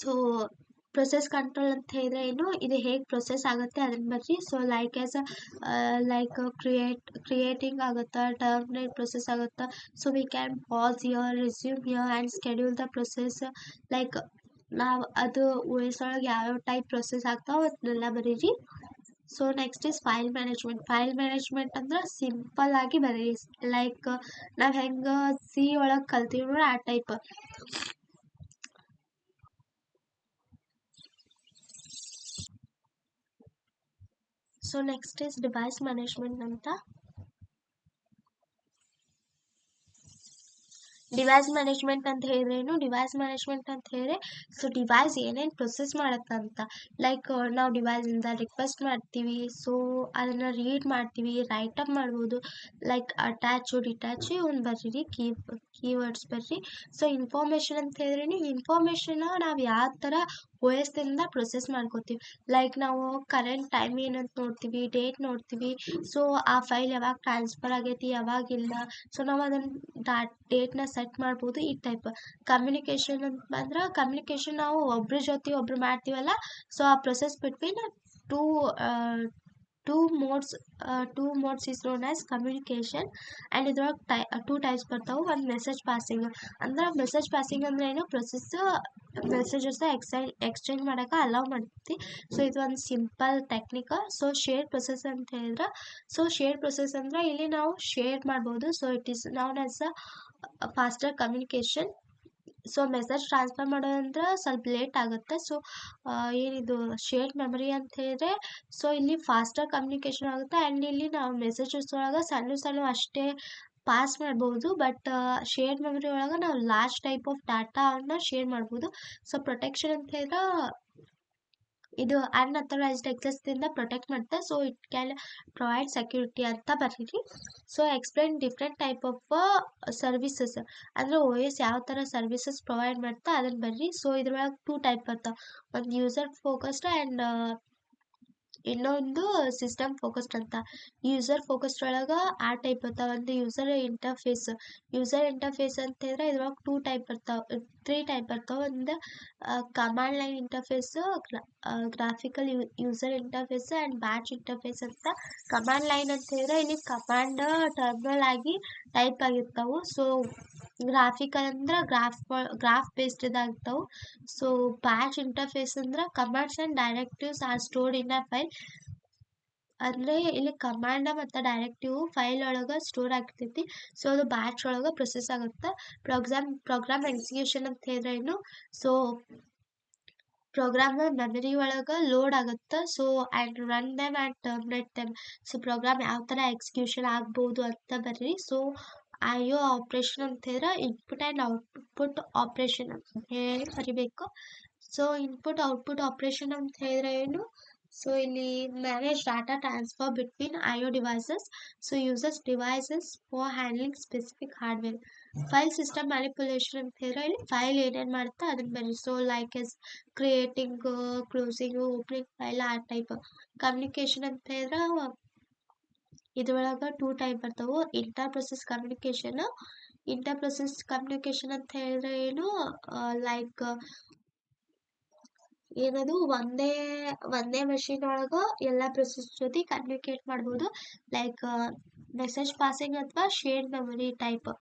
So process control ಅಂತ ಹೇಳಿದ್ರೆ ಏನು, ಇದು ಹೇಗೆ ಪ್ರೊಸೆಸ್ ಆಗುತ್ತೆ ಅದನ್ನ ಬರ್ರಿ. ಸೊ ಲೈಕ್ ಕ್ರಿಯೇಟಿಂಗ್ ಆಗುತ್ತೆ, ಟರ್ಮಿನೇಟ್ ಪ್ರೊಸೆಸ್ ಆಗುತ್ತೆ. So we can pass here, resume here and schedule the process. Like ನಾವು ಅದು OS ಒಳಗೆ ಯಾವ್ಯಾವ ಟೈಪ್ ಪ್ರೊಸೆಸ್ ಆಗ್ತಾವೆ ಅದನ್ನೆಲ್ಲ ಬರೀರಿ. So next is file management ಅಂದ್ರೆ ಸಿಂಪಲ್ ಆಗಿ ಬರೀರಿ. ಲೈಕ್ ನಾವು ಹೆಂಗೆ C ಒಳಗೆ ಕಲ್ತೀವಿ ನೋಡಿ ಆ type. So next is device management ಅಂತ. ಡಿವೈಸ್ ಮ್ಯಾನೇಜ್ಮೆಂಟ್ ಅಂತ ಹೇಳಿದ್ರೆ ಸೊ ಡಿವೈಸ್ ಏನೇನು ಪ್ರೊಸೆಸ್ ಮಾಡುತ್ತಂತ. ಲೈಕ್ ನಾವು ಡಿವೈಸಿಂದ ರಿಕ್ವೆಸ್ಟ್ ಮಾಡ್ತೀವಿ, ಸೊ ಅದನ್ನು ರೀಡ್ ಮಾಡ್ತೀವಿ, ರೈಟಪ್ ಮಾಡ್ಬೋದು. ಲೈಕ್ ಅಟ್ಯಾಚು, ಡಿಟ್ಯಾಚು ಒಂದು ಬರ್ರಿ, ಕೀವರ್ಡ್ಸ್ ಬರ್ರಿ. ಸೊ ಇನ್ಫಾರ್ಮೇಷನ್ ಅಂತ ಹೇಳಿದ್ರೆ ಇನ್ಫಾರ್ಮೇಷನ್ನ ನಾವು ಯಾವ ಥರ OSದಿಂದ ಪ್ರೊಸೆಸ್ ಮಾಡ್ಕೋತೀವಿ. ಲೈಕ್ ನಾವು ಕರೆಂಟ್ ಟೈಮ್ ಏನಂತ ನೋಡ್ತೀವಿ, ಡೇಟ್ ನೋಡ್ತೀವಿ. ಸೊ ಆ ಫೈಲ್ ಯಾವಾಗ ಟ್ರಾನ್ಸ್ಫರ್ ಆಗೈತಿ, ಯಾವಾಗಿಲ್ಲ. ಸೊ ನಾವು ಅದನ್ನು ಡೇಟ್ನ ಸೆಟ್ ಮಾಡ್ಬೋದು. ಈ ಟೈಪ್ ಕಮ್ಯುನಿಕೇಷನ್ ಅಂತ ಬಂದ್ರೆ ಕಮ್ಯುನಿಕೇಷನ್ ನಾವು ಒಬ್ರ ಜೊತೆ ಒಬ್ರು ಮಾಡ್ತೀವಲ್ಲ. ಸೊ ಆ process between two modes is known as communication. And ಇದ್ರೊಳಗೆ 2 ಟೈಪ್ಸ್ ಬರ್ತಾವೆ. ಒಂದು ಮೆಸೇಜ್ ಪಾಸಿಂಗ್ ಅಂದ್ರೆ ಅಂದ್ರೆ ಏನು, ಮೆಸೇಜಸ್ ಎಕ್ಸ್ಚೇಂಜ್ ಮಾಡೋಕೆ ಅಲೌ ಮಾಡ್ತೈತಿ. ಸೊ ಇದು ಒಂದು simple technique. So share process ಅಂತ ಹೇಳಿದ್ರೆ ಶೇರ್ ಪ್ರೊಸೆಸ್ ಅಂದ್ರೆ ಇಲ್ಲಿ ನಾವು ಶೇರ್ ಮಾಡ್ಬೋದು. So it is known as a faster communication. So message transfer ಮಾಡೋದಂದ್ರೆ ಸ್ವಲ್ಪ ಲೇಟ್ ಆಗುತ್ತೆ. ಸೊ ಏನಿದು ಶೇರ್ಡ್ ಮೆಮರಿ ಅಂತ ಹೇಳಿದ್ರೆ ಸೊ ಇಲ್ಲಿ ಫಾಸ್ಟರ್ ಕಮ್ಯುನಿಕೇಷನ್ ಆಗುತ್ತೆ. ಆ್ಯಂಡ್ ಇಲ್ಲಿ ನಾವು ಮೆಸೇಜಸ್ ಒಳಗೆ ಸಣ್ಣ ಅಷ್ಟೇ ಪಾಸ್ ಮಾಡ್ಬೋದು. ಬಟ್ ಶೇರ್ಡ್ ಮೆಮರಿ ಒಳಗೆ ನಾವು ಲಾರ್ಜ್ ಟೈಪ್ ಆಫ್ ಡಾಟಾನ ಶೇರ್ ಮಾಡ್ಬೋದು. ಸೊ ಪ್ರೊಟೆಕ್ಷನ್ ಅಂತ ಹೇಳಿದ್ರೆ ಇದು ಅನ್ಅಥರೈಸ್ಡ್ ದಿಂದ ಪ್ರೊಟೆಕ್ಟ್ ಮಾಡುತ್ತೆ. So it can provide security ಅಂತ ಬರೀರಿ. So explain different type of services, ಅಂದರೆ ಓ ಎಸ್ ಯಾವ ಥರ ಸರ್ವಿಸಸ್ ಪ್ರೊವೈಡ್ ಮಾಡ್ತಾ ಅದನ್ನು ಬರ್ರಿ. ಸೊ ಇದ್ರೊಳಗೆ 2 ಟೈಪ್ ಬರ್ತಾವೆ, ಒಂದು ಯೂಸರ್ ಫೋಕಸ್ಡ್ ಆ್ಯಂಡ್ ಇನ್ನೊಂದು ಸಿಸ್ಟಮ್ ಫೋಕಸ್ಡ್ ಅಂತ. ಯೂಸರ್ ಫೋಕಸ್ಡ್ ಒಳಗೆ ಆ ಟೈಪ್ ಬರ್ತಾವೆ. ಒಂದು ಯೂಸರ್ ಇಂಟರ್ಫೇಸ್ ಅಂತ ಹೇಳಿದ್ರೆ ಇದ್ರೊಳಗೆ 2 ಟೈಪ್ ಬರ್ತಾವೆ, 3 ಟೈಪ್ ಬರ್ತಾವೆ. ಒಂದು command line interface, graphical user interface and batch interface ಅಂತ. ಕಮಾಂಡ್ ಲೈನ್ ಅಂತ ಹೇಳಿದ್ರೆ ಇಲ್ಲಿ ಕಮಾಂಡ್ ಟರ್ಮಿನಲ್ ಆಗಿ ಟೈಪ್ ಆಗಿರ್ತಾವೆ. ಸೊ ಗ್ರಾಫಿಕಲ್ ಅಂದ್ರೆ ಗ್ರಾಫ್ ಬೇಸ್ಡ್ ಇದಾಗ್ತಾವೆ. ಸೊ ಬ್ಯಾಚ್ ಇಂಟರ್ಫೇಸ್ ಅಂದ್ರೆ commands and directives are stored in a file. ಅಂದರೆ ಇಲ್ಲಿ ಕಮಾಂಡ ಮತ್ತು ಡೈರೆಕ್ಟಿವ್ ಫೈಲ್ ಒಳಗೆ ಸ್ಟೋರ್ ಆಗ್ತೈತಿ. ಸೊ ಅದು ಬ್ಯಾಚ್ ಒಳಗೆ ಪ್ರೊಸೆಸ್ ಆಗುತ್ತೆ. ಪ್ರೋಗ್ರಾಮ್ ಎಕ್ಸಿಕ್ಯೂಷನ್ ಅಂತ ಹೇಳಿದ್ರೆ ಏನು, ಸೊ ಪ್ರೋಗ್ರಾಮ್ ಮೆಮರಿ ಒಳಗೆ ಲೋಡ್ ಆಗುತ್ತೆ. So and run them and terminate them. So program ಯಾವ ಥರ ಎಕ್ಸಿಕ್ಯೂಷನ್ ಆಗ್ಬೋದು ಅಂತ ಬರ್ರಿ. ಸೊ IO ಆಪ್ರೇಷನ್ ಅಂತ ಹೇಳಿದ್ರೆ ಇನ್ಪುಟ್ ಆ್ಯಂಡ್ ಔಟ್ಪುಟ್ ಆಪ್ರೇಷನ್ ಅಂತ ಹೇಳಿ ಬರಿಬೇಕು. ಸೊ ಇನ್ಪುಟ್ ಔಟ್ಪುಟ್ ಆಪ್ರೇಷನ್ ಅಂತ ಹೇಳಿದ್ರೆ ಏನು, ಸೊ ಇಲ್ಲಿ manage data transfer between IO devices. So uses devices for handling specific hardware. File system manipulation ಅಂತ ಹೇಳಿದ್ರೆ ಇಲ್ಲಿ ಫೈಲ್ ಏನೇನು ಮಾಡುತ್ತೆ ಅದನ್ನ ಬನ್ನಿ. So like as creating, closing, opening file ಆ ಟೈಪ್. ಕಮ್ಯುನಿಕೇಷನ್ ಅಂತ ಹೇಳಿದ್ರೆ ಇದ್ರೊಳಗೆ 2 ಟೈಪ್ ಬರ್ತಾವೆ. ಇಂಟರ್ ಪ್ರೊಸೆಸ್ ಕಮ್ಯುನಿಕೇಷನ್ ಅಂತ ಹೇಳಿದ್ರೆ ಏನು, ಲೈಕ್ ಏನದು ಒಂದೇ ಮಷಿನ್ ಒಳಗೆ ಎಲ್ಲ ಪ್ರೊಸೆಸ್ ಜೊತೆ ಕಮ್ಯುನಿಕೇಟ್ ಮಾಡ್ಬೋದು. ಲೈಕ್ ಮೆಸೇಜ್ ಪಾಸಿಂಗ್ ಅಥವಾ ಶೇರ್ಡ್ ಮೆಮೊರಿ ಟೈಪ್.